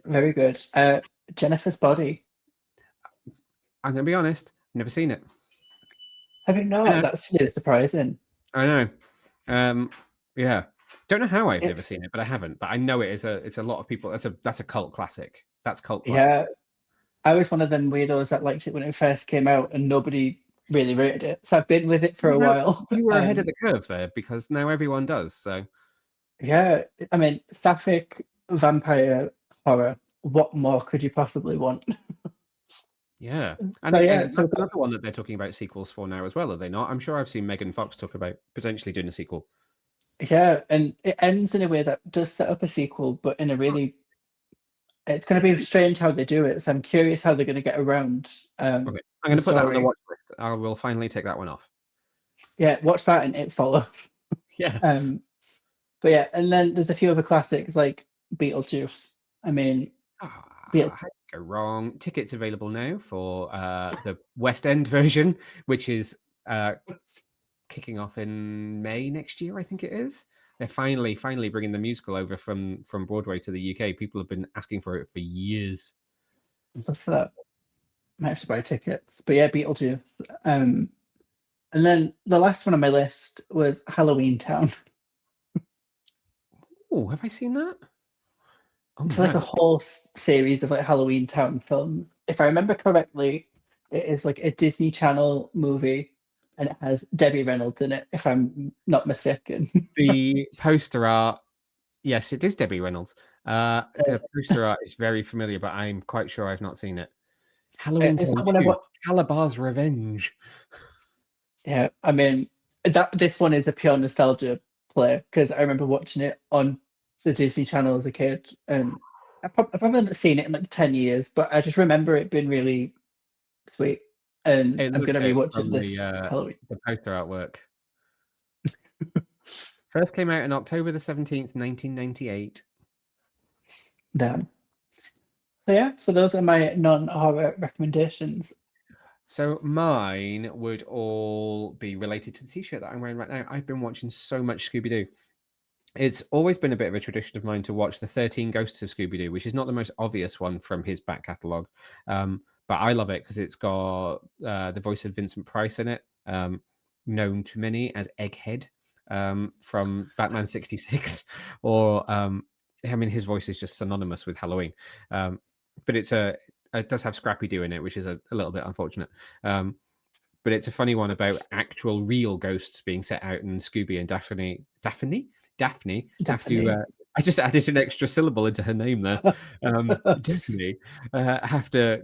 Very good. Jennifer's Body. I'm gonna be honest, never seen it. Have you not? That's really surprising. I know. Yeah. Don't know how I've never seen it, but I haven't. But I know it's a lot of people. That's a cult classic. That's cult classic. Yeah. I was one of them weirdos that liked it when it first came out and nobody really rated it. So I've been with it for a while. You were ahead of the curve there because now everyone does. So yeah, I mean, sapphic vampire horror. What more could you possibly want? Yeah. And that's another one that they're talking about sequels for now as well, are they not? I'm sure I've seen Megan Fox talk about potentially doing a sequel. Yeah, and it ends in a way that does set up a sequel, but in a really... It's going to be strange how they do it, so I'm curious how they're going to get around. Okay. I'm going to put that on the watch list. I will finally take that one off. Yeah, watch that and It Follows. Yeah. But yeah, and then there's a few other classics like Beetlejuice. I mean... Go wrong. Tickets available now for the West End version, which is kicking off in May next year, I think it is. They're finally bringing the musical over from Broadway to the UK. People have been asking for it for years. Love for that. Might have to buy tickets. But yeah, Beetlejuice. And then the last one on my list was Halloween Town. Oh, have I seen that? It's like a whole series of like Halloween Town films. If I remember correctly, it is like a Disney Channel movie and it has Debbie Reynolds in it, if I'm not mistaken. The poster art, yes, it is Debbie Reynolds. The poster art is very familiar, but I'm quite sure I've not seen it. Halloween Town 2, Calabar's Revenge. Yeah, I mean, this one is a pure nostalgia play because I remember watching it on the Disney Channel as a kid, and I've probably not seen it in like 10 years, but I just remember it being really sweet, and I'm going to rewatch it this Halloween. The poster artwork. First came out on October the 17th, 1998. Damn. So yeah, so those are my non-horror recommendations. So mine would all be related to the t-shirt that I'm wearing right now. I've been watching so much Scooby-Doo. It's always been a bit of a tradition of mine to watch the 13 Ghosts of Scooby-Doo, which is not the most obvious one from his back catalogue. But I love it because it's got the voice of Vincent Price in it, known to many as Egghead from Batman 66. Or, I mean, his voice is just synonymous with Halloween. But it does have Scrappy-Doo in it, which is a little bit unfortunate. But it's a funny one about actual real ghosts being set out, and Scooby and Daphne have to I just added an extra syllable into her name there. Definitely have to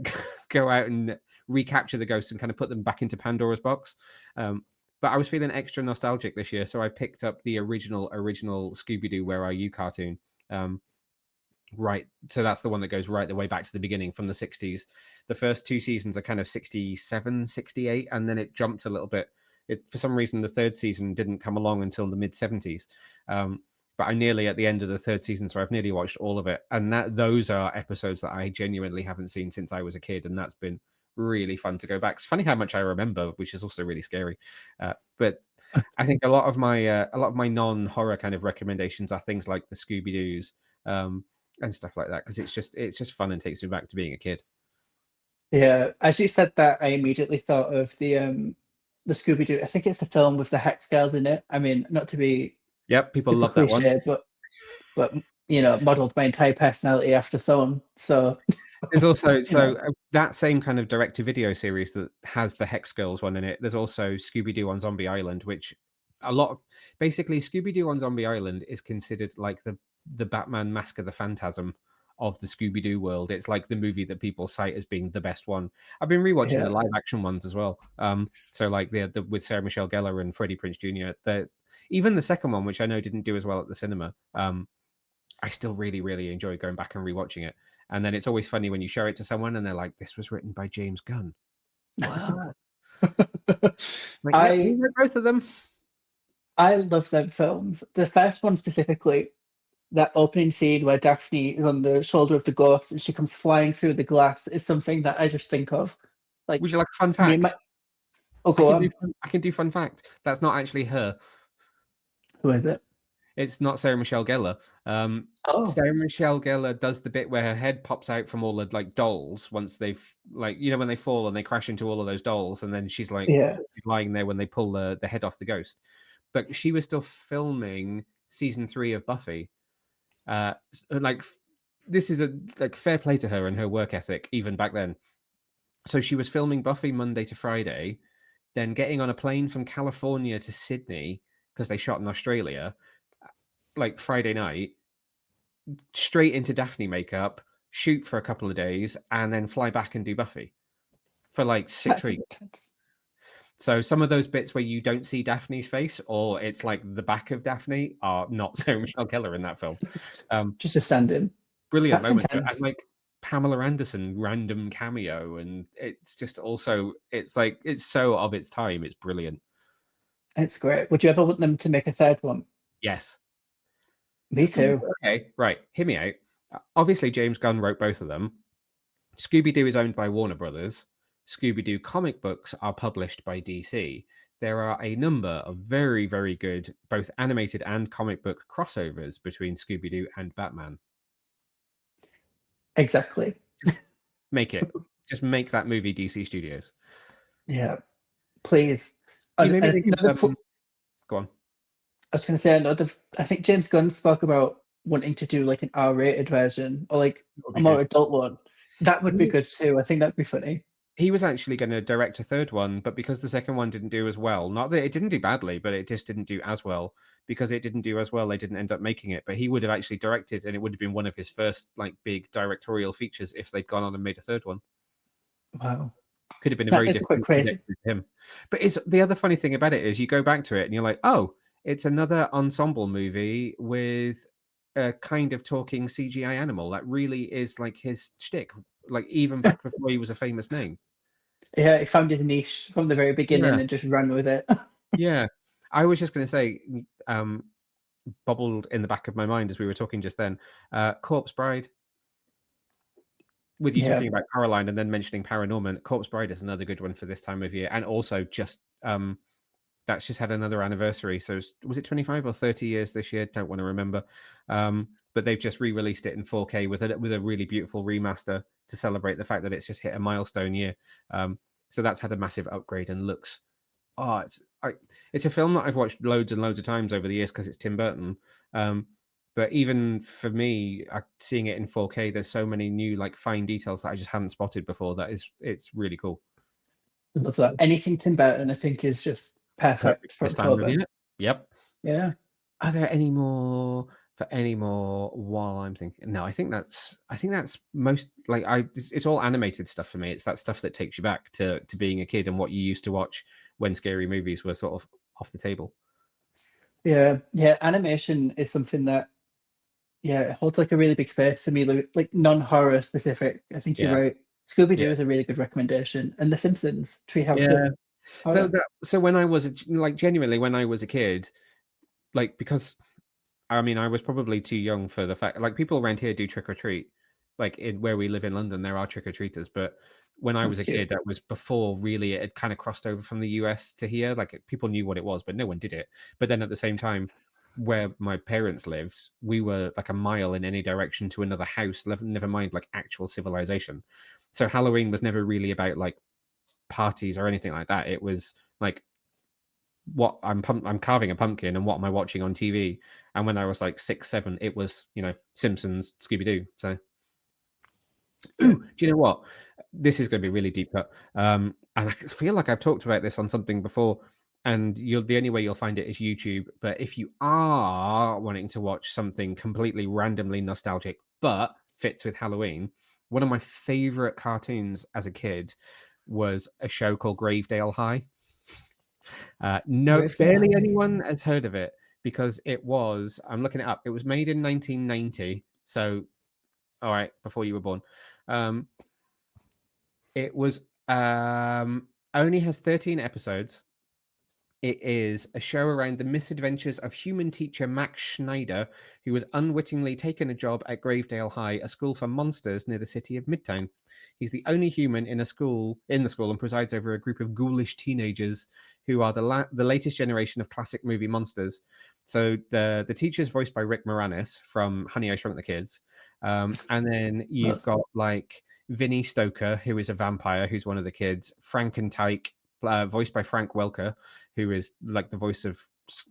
go out and recapture the ghosts and kind of put them back into Pandora's box. But I was feeling extra nostalgic this year, so I picked up the original Scooby-Doo Where Are You cartoon. Right, so that's the one that goes right the way back to the beginning from the 60s. The first two seasons are kind of 67, 68, and then it jumped a little bit. For some reason, the third season didn't come along until the mid 70s. But I'm nearly at the end of the third season, so I've nearly watched all of it. And those are episodes that I genuinely haven't seen since I was a kid, and that's been really fun to go back. It's funny how much I remember, which is also really scary. But I think a lot of my non-horror kind of recommendations are things like the Scooby-Doos and stuff like that, because it's just fun and takes me back to being a kid. Yeah, as you said that, I immediately thought of the Scooby-Doo. I think it's the film with the Hex girls in it. I mean, not to be Yep, people super love that one. cliche, but modeled my entire personality after someone. So There's also know. that same kind of direct-to-video series that has the Hex Girls one in it. There's also Scooby-Doo on Zombie Island, which basically Scooby-Doo on Zombie Island is considered like the Batman Mask of the Phantasm of the Scooby-Doo world. It's like the movie that people cite as being the best one. I've been rewatching the live action ones as well. So like the with Sarah Michelle Gellar and Freddie Prinze Jr. Even the second one, which I know didn't do as well at the cinema, I still really, really enjoy going back and rewatching it. And then it's always funny when you show it to someone and they're like, "This was written by James Gunn." What? We read both of them. I love them films. The first one specifically, that opening scene where Daphne is on the shoulder of the ghost and she comes flying through the glass, is something that I just think of. Like, would you like a fun fact? Go on. I can do fun fact. That's not actually her. Who is it? It's not Sarah Michelle Gellar. Sarah Michelle Gellar does the bit where her head pops out from all the like dolls once they've when they fall and they crash into all of those dolls, and then she's like lying there when they pull the head off the ghost. But she was still filming season 3 of Buffy. This is fair play to her and her work ethic even back then. So she was filming Buffy Monday to Friday, then getting on a plane from California to Sydney because they shot in Australia, like Friday night, straight into Daphne makeup, shoot for a couple of days, and then fly back and do Buffy for like 6 weeks. Intense. So some of those bits where you don't see Daphne's face, or it's like the back of Daphne, are not Sarah Michelle Gellar in that film. Just a stand-in. Brilliant moment. And like Pamela Anderson, random cameo, and it's just also it's so of its time. It's brilliant. It's great. Would you ever want them to make a third one? Yes. Me too. Okay, right. Hear me out. Obviously, James Gunn wrote both of them. Scooby-Doo is owned by Warner Brothers. Scooby-Doo comic books are published by DC. There are a number of very, very good both animated and comic book crossovers between Scooby-Doo and Batman. Exactly. Make it. Just make that movie DC Studios. Yeah. Please. Go on. I was going to say, I think James Gunn spoke about wanting to do like an R-rated version or like a more adult one. That would be good too. I think that'd be funny. He was actually going to direct a third one, but because the second one didn't do as well, not that it didn't do badly, but it just didn't do as well. Because it didn't do as well, they didn't end up making it. But he would have actually directed, and it would have been one of his first like big directorial features if they'd gone on and made a third one. Wow. Could have been a very different crazy for him. But the other funny thing about it is you go back to it and you're like, oh, it's another ensemble movie with a kind of talking CGI animal. That really is like his shtick, like even back before he was a famous name. Yeah, he found his niche from the very beginning and just ran with it. Yeah. I was just going to say, bubbled in the back of my mind as we were talking just then, Corpse Bride. With you talking about Caroline and then mentioning Paranorman, Corpse Bride is another good one for this time of year. And also just that's just had another anniversary. So was it 25 or 30 years this year? Don't want to remember. But they've just re-released it in 4K with a really beautiful remaster to celebrate the fact that it's just hit a milestone year. So that's had a massive upgrade and looks. It's a film that I've watched loads and loads of times over the years because it's Tim Burton. But even for me, seeing it in 4K, there's so many new like fine details that I just hadn't spotted before. It's really cool. Love that. Anything Tim Burton, I think, is just perfect for October. Yep. Yeah. Are there any more for any more while I'm thinking. No, I think that's most like it's all animated stuff for me. It's that stuff that takes you back to being a kid and what you used to watch when scary movies were sort of off the table. Yeah, yeah. Animation is something that, yeah, it holds like a really big space to me, like non-horror specific. I think you're Yeah. right. Scooby-Doo Yeah. is a really good recommendation, and The Simpsons, Treehouse Yeah. of Horror. So when I was genuinely when I was a kid, like because I mean I was probably too young for the fact like people around here do trick or treat, like in where we live in London there are trick or treaters, but when I That's was a cute. kid that was before really it had kind of crossed over from the US to here. Like people knew what it was, but no one did it. But then at the same time, where my parents lived, we were like a mile in any direction to another house. Never mind like actual civilization. So Halloween was never really about like parties or anything like that. It was like what I'm carving a pumpkin and what am I watching on TV? And when I was like 6, 7, it was, Simpsons, Scooby Doo. So Yeah. do you know what? This is going to be really deep cut. And I feel like I've talked about this on something before, and the only way you'll find it is YouTube. But if you are wanting to watch something completely randomly nostalgic but fits with Halloween, one of my favorite cartoons as a kid was a show called Gravedale High. No, Gravedale barely High. anyone has heard of it because I'm looking it up. It was made in 1990. So, all right, before you were born. It was only has 13 episodes. It is a show around the misadventures of human teacher Max Schneider, who was unwittingly taken a job at Gravedale High, a school for monsters near the city of Midtown. He's the only human in the school and presides over a group of ghoulish teenagers who are the latest generation of classic movie monsters. So the teacher's voiced by Rick Moranis from Honey, I Shrunk the Kids. And then you've got like Vinnie Stoker, who is a vampire, who's one of the kids. Frankentyke, voiced by Frank Welker, who is like the voice of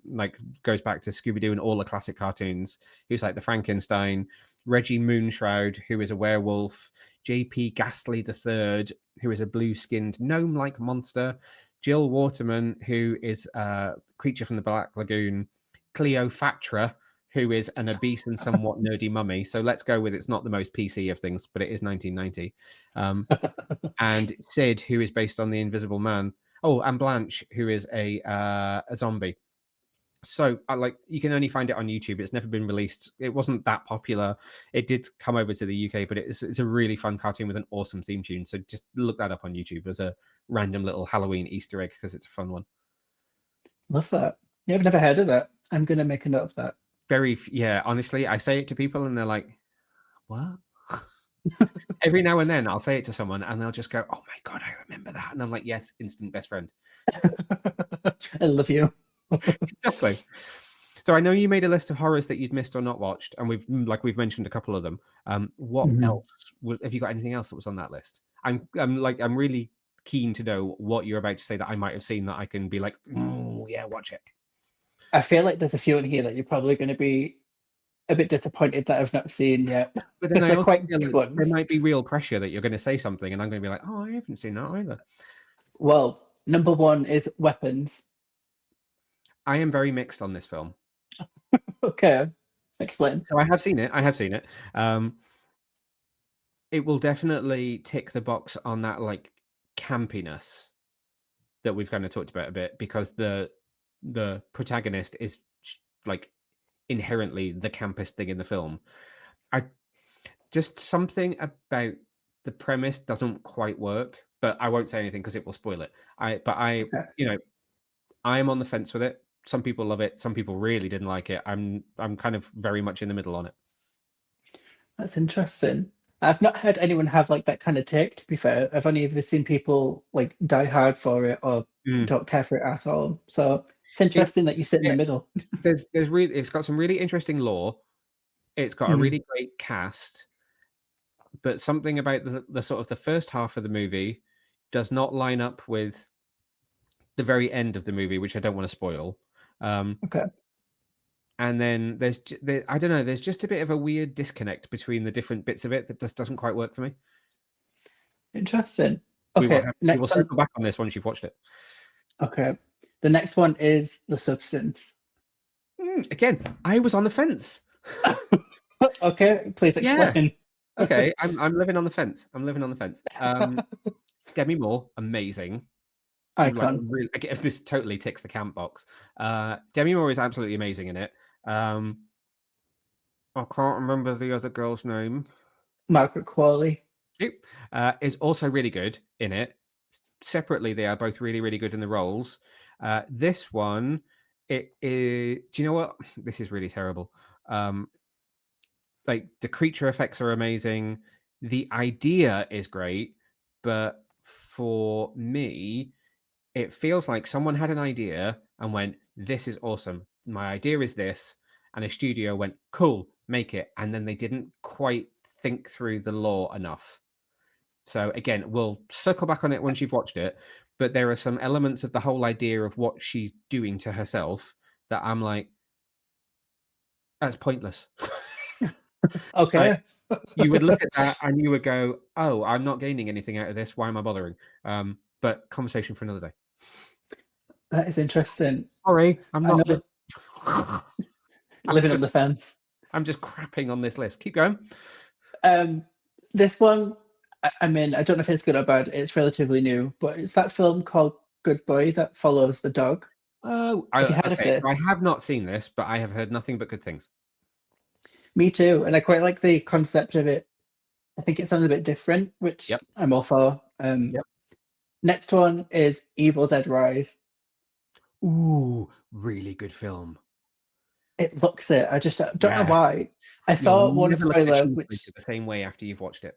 like goes back to Scooby-Doo and all the classic cartoons. Who's like the Frankenstein. Reggie Moonshroud, who is a werewolf. J.P. Ghastly III, who is a blue-skinned gnome-like monster. Jill Waterman, who is a creature from the Black Lagoon. Cleopatra, who is an obese and somewhat nerdy mummy. So let's go with it's not the most PC of things, but it is 1990. And Sid, who is based on the Invisible Man. Oh, and Blanche, who is a zombie. So you can only find it on YouTube. It's never been released. It wasn't that popular. It did come over to the UK, but it's a really fun cartoon with an awesome theme tune. So just look that up on YouTube as a random little Halloween Easter egg because it's a fun one. Love that. Yeah, I've never heard of that. I'm gonna make a note of that. Honestly, I say it to people and they're like, what? Every now and then I'll say it to someone and they'll just go, oh my God, I remember that. And I'm like, yes, instant best friend. I love you. Exactly. So I know you made a list of horrors that you'd missed or not watched, and we've mentioned a couple of them. What else? Have you got anything else that was on that list? I'm really keen to know what you're about to say that I might have seen that I can be like, oh yeah, watch it. I feel like there's a few in here that you're probably going to be a bit disappointed that I've not seen yet. But then they're quite good there ones. might be real pressure that you're going to say something, and I'm going to be like, oh, I haven't seen that either. Well, number one is Weapons. I am very mixed on this film. Okay, explain. So I have seen it. It will definitely tick the box on that like campiness that we've kind of talked about a bit, because the protagonist is like inherently the campest thing in the film. Just something about the premise doesn't quite work, but I won't say anything because it will spoil it. I am on the fence with it. Some people love it. Some people really didn't like it. I'm kind of very much in the middle on it. That's interesting. I've not heard anyone have like that kind of take, to be fair. I've only ever seen people like die hard for it or don't care for it at all. So it's interesting that you sit in the middle. It's got some really interesting lore. It's got a really great cast, but something about the sort of the first half of the movie does not line up with the very end of the movie, which I don't want to spoil. Okay. And then I don't know, there's just a bit of a weird disconnect between the different bits of it that just doesn't quite work for me. Interesting. Okay, we will circle back on this once you've watched it. Okay. The next one is The Substance. Again, I was on the fence. Okay, please Yeah. explain. Okay. I'm living on the fence. I'm living on the fence. Demi Moore, amazing. Like Icon. really, again, this totally ticks the camp box. Demi Moore is absolutely amazing in it. I can't remember the other girl's name. Margaret Qualley. Is also really good in it. Separately, they are both really, really good in the roles. This one, it is. Do you know what? This is really terrible. Like the creature effects are amazing. The idea is great, but for me, it feels like someone had an idea and went, "This is awesome. My idea is this," and a studio went, "Cool, make it," and then they didn't quite think through the lore enough. So again, we'll circle back on it once you've watched it, but there are some elements of the whole idea of what she's doing to herself that I'm like, that's pointless. Okay. You would look at that and you would go, "Oh, I'm not gaining anything out of this. Why am I bothering?" But conversation for another day. That is interesting. Sorry, I'm I not. know I'm living on just, the fence. I'm just crapping on this list. Keep going. This one, I mean, I don't know if it's good or bad. It's relatively new, but it's that film called Good Boy that follows the dog. Oh, Have you heard of okay. So I this? have not seen this, but I have heard nothing but good things. Me too, and I quite like the concept of it. I think it's something a bit different, which Yep. I'm all for. Yep. Next one is Evil Dead Rise. Ooh, really good film. It looks it. I just don't know Yeah. why. I saw You'll one never look at a spoiler, cheese which grater the same way after you've watched it.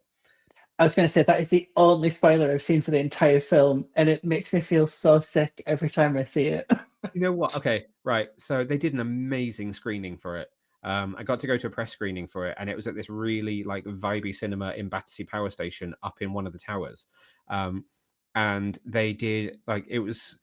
I was going to say that is the only spoiler I've seen for the entire film, and it makes me feel so sick every time I see it. You know what? Okay, right. So they did an amazing screening for it. I got to go to a press screening for it, and it was at this really like vibey cinema in Battersea Power Station up in one of the towers. And they did like it was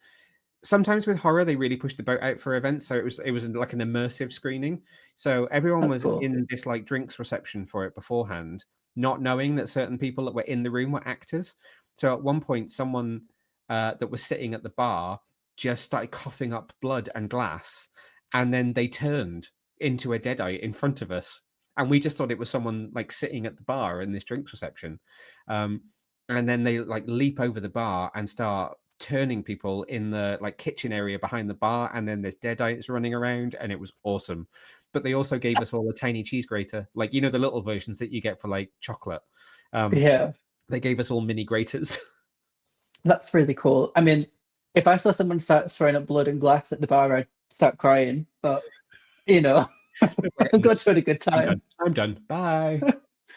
sometimes with horror they really push the boat out for events, so it was like an immersive screening. So everyone That's was cool. in this like drinks reception for it beforehand, not knowing that certain people that were in the room were actors. So at one point, someone that was sitting at the bar just started coughing up blood and glass, and then they turned into a deadite in front of us, and we just thought it was someone like sitting at the bar in this drinks reception. And then they like leap over the bar and start turning people in the like kitchen area behind the bar, and then there's deadites running around, and it was awesome. But they also gave us all a tiny cheese grater, like the little versions that you get for like chocolate. Yeah, They gave us all mini graters. that's really cool. I mean, if I saw someone start throwing up blood and glass at the bar, I'd start crying. But I'm going to have a good time. I'm done. Bye.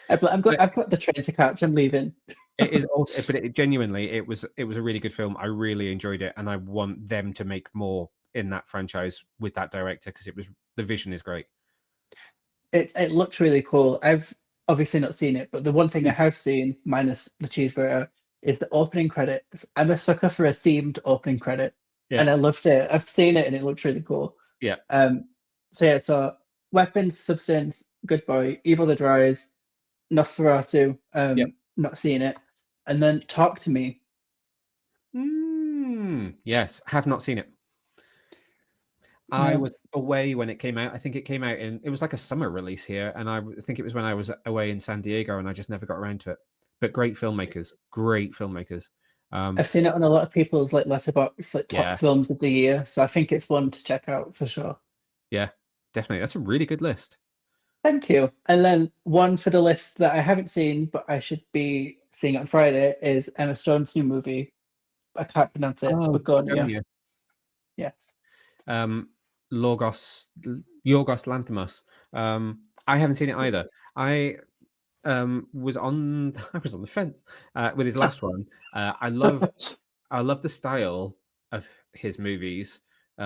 I've got the train to catch. I'm leaving. It is, but genuinely, it was a really good film. I really enjoyed it, and I want them to make more in that franchise with that director because the vision is great. It looks really cool. I've obviously not seen it, but the one thing I have seen, minus the cheeseburger, is the opening credits. I'm a sucker for a themed opening credit, and I loved it. I've seen it, and it looks really cool. Yeah. So Weapons, Substance, Good Boy, Evil Dead Rise, Nosferatu. Not seeing it, and then Talk to Me. Yes, have not seen it. I was away when it came out. I think it came out it was like a summer release here, and I think it was when I was away in San Diego, and I just never got around to it. But great filmmakers. I've seen it on a lot of people's like letterbox, like top films of the year. So I think it's one to check out for sure. Yeah, definitely. That's a really good list. Thank you. And then one for the list that I haven't seen, but I should be seeing on Friday is Emma Stone's new movie. I can't pronounce it. Begonia. Yes. Yorgos Lanthimos. I haven't seen it either. I was on the fence with his last one. I love the style of his movies. So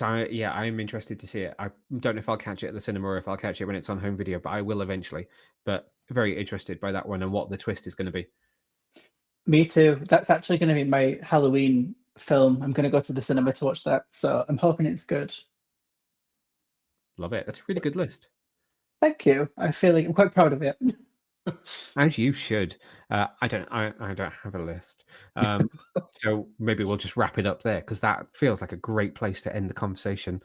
I'm interested to see it. I don't know if I'll catch it at the cinema or if I'll catch it when it's on home video, but I will eventually. But very interested by that one and what the twist is going to be. Me too. That's actually going to be my Halloween film. I'm going to go to the cinema to watch that. So I'm hoping it's good. Love it. That's a really good list. Thank you. I feel like I'm quite proud of it. As you should. I don't have a list. So maybe we'll just wrap it up there because that feels like a great place to end the conversation.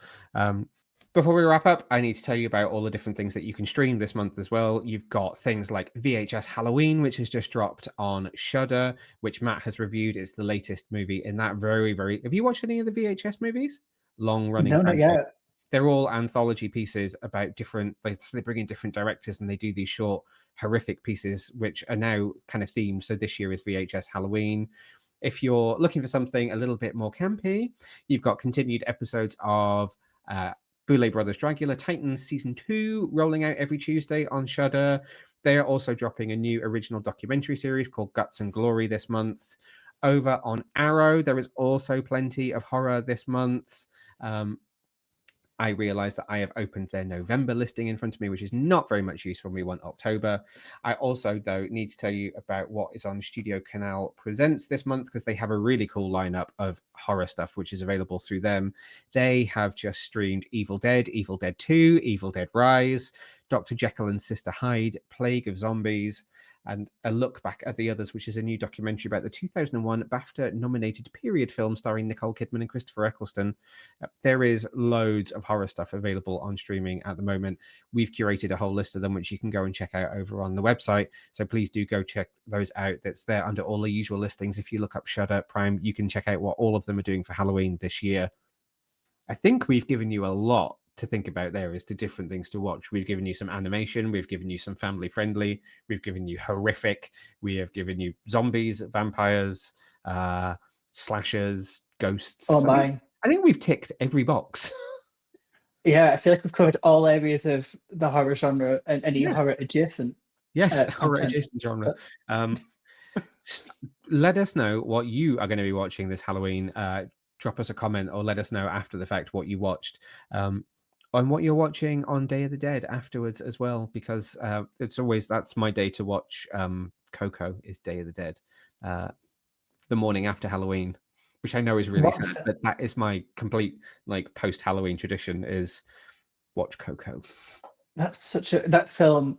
Before we wrap up, I need to tell you about all the different things that you can stream this month as well. You've got things like VHS Halloween, which has just dropped on Shudder, which Matt has reviewed. It's the latest movie in that very, very... Have you watched any of the VHS movies? Long-running No, not franchise. yet. They're all anthology pieces about different... Like, so they bring in different directors and they do these short, horrific pieces, which are now kind of themed. So this year is VHS Halloween. If you're looking for something a little bit more campy, you've got continued episodes of... Boulet Brothers Dragula Titans Season 2 rolling out every Tuesday on Shudder. They are also dropping a new original documentary series called Guts and Glory this month. Over on Arrow, there is also plenty of horror this month. I realize that I have opened their November listing in front of me, which is not very much use when we want October. I also, though, need to tell you about what is on Studio Canal Presents this month, because they have a really cool lineup of horror stuff, which is available through them. They have just streamed Evil Dead 2, Evil Dead Rise, Dr. Jekyll and Sister Hyde, Plague of Zombies, and a look back at the others, which is a new documentary about the 2001 BAFTA-nominated period film starring Nicole Kidman and Christopher Eccleston. There is loads of horror stuff available on streaming at the moment. We've curated a whole list of them, which you can go and check out over on the website. So please do go check those out. That's there under all the usual listings. If you look up Shudder Prime, you can check out what all of them are doing for Halloween this year. I think we've given you a lot to think about there as to different things to watch. We've given you some animation, we've given you some family friendly, we've given you horrific, we have given you zombies, vampires, slashers, ghosts. Oh my. I think we've ticked every box. Yeah, I feel like we've covered all areas of the horror genre and any horror adjacent. Yes, horror content. adjacent genre. Let us know what you are going to be watching this Halloween. Drop us a comment or let us know after the fact what you watched. On what you're watching on Day of the Dead afterwards as well, because it's always, that's my day to watch Coco, is Day of the Dead, the morning after Halloween, which I know is really sad, but that is my complete like post-Halloween tradition, is watch Coco. That's such a, that film.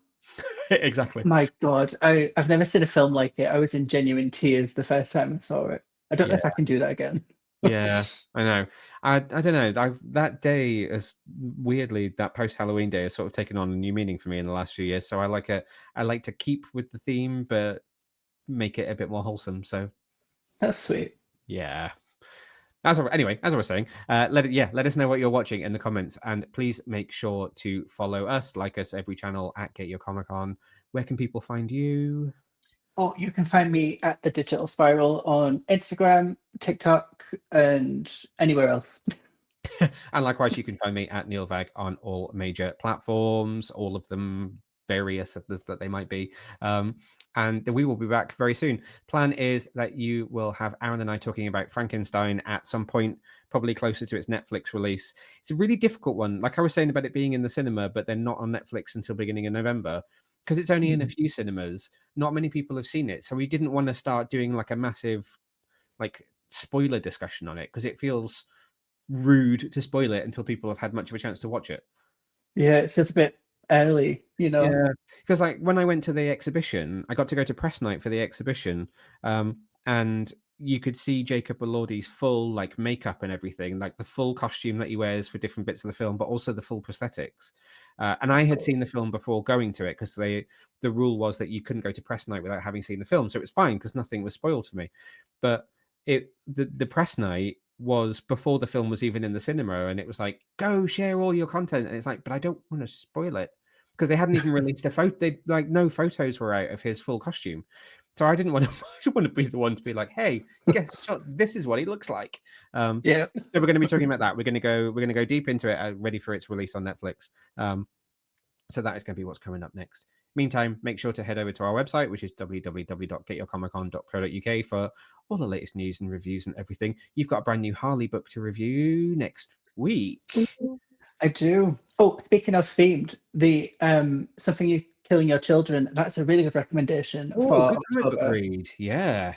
Exactly. My God, I've never seen a film like it. I was in genuine tears the first time I saw it. I don't know if I can do that again. Yeah, I know. I don't know. That day is weirdly, that post Halloween day has sort of taken on a new meaning for me in the last few years. So I like to keep with the theme, but make it a bit more wholesome. So That's sweet. Yeah. Anyway, as I was saying, let us know what you're watching in the comments, and please make sure to follow us, like us every channel at Get Your Comic Con. Where can people find you? Oh, you can find me at The Digital Spiral on Instagram, TikTok, and anywhere else. And likewise, you can find me at Neil Vag on all major platforms, all of them various that they might be. And we will be back very soon. Plan is that you will have Aaron and I talking about Frankenstein at some point, probably closer to its Netflix release. It's a really difficult one. Like I was saying about it being in the cinema, but then not on Netflix until beginning of November, because it's only in a few cinemas. Not many people have seen it. So we didn't want to start doing like a massive like spoiler discussion on it, because it feels rude to spoil it until people have had much of a chance to watch it. Yeah, it feels a bit early, you know. Yeah, because like when I went to the exhibition, I got to go to press night for the exhibition, and you could see Jacob Elordi's full like makeup and everything, like the full costume that he wears for different bits of the film, but also the full prosthetics. And I had seen the film before going to it, because the rule was that you couldn't go to press night without having seen the film, so it was fine because nothing was spoiled for me. But the press night was before the film was even in the cinema, and it was like, go share all your content, and it's like, but I don't want to spoil it, because they hadn't even released a photo. They like no photos were out of his full costume, so I didn't want to. I didn't want to be the one to be like, hey, guess what? This is what he looks like. Yeah. So we're going to be talking about that. We're going to go deep into it, ready for its release on Netflix. So that is going to be what's coming up next. Meantime, make sure to head over to our website, which is www.getyourcomiccon.co.uk, for all the latest news and reviews and everything. You've got a brand new Harley book to review next week. I do. Oh, speaking of themed, the Something You Killing Your Children, that's a really good recommendation for good comic book read. Yeah.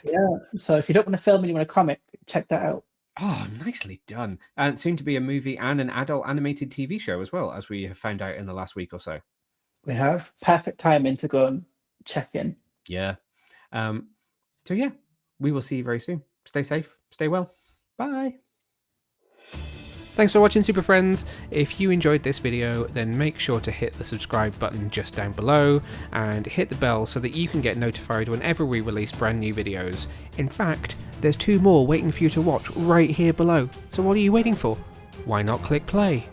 So if you don't want a film and you want a comic, check that out. Oh, nicely done. And soon to be a movie and an adult animated TV show as well, as we have found out in the last week or so. We have perfect timing to go and check in. Yeah. So yeah, we will see you very soon. Stay safe, stay well. Bye. Thanks for watching, Super Friends. If you enjoyed this video, then make sure to hit the subscribe button just down below and hit the bell so that you can get notified whenever we release brand new videos. In fact, there's 2 more waiting for you to watch right here below. So what are you waiting for? Why not click play?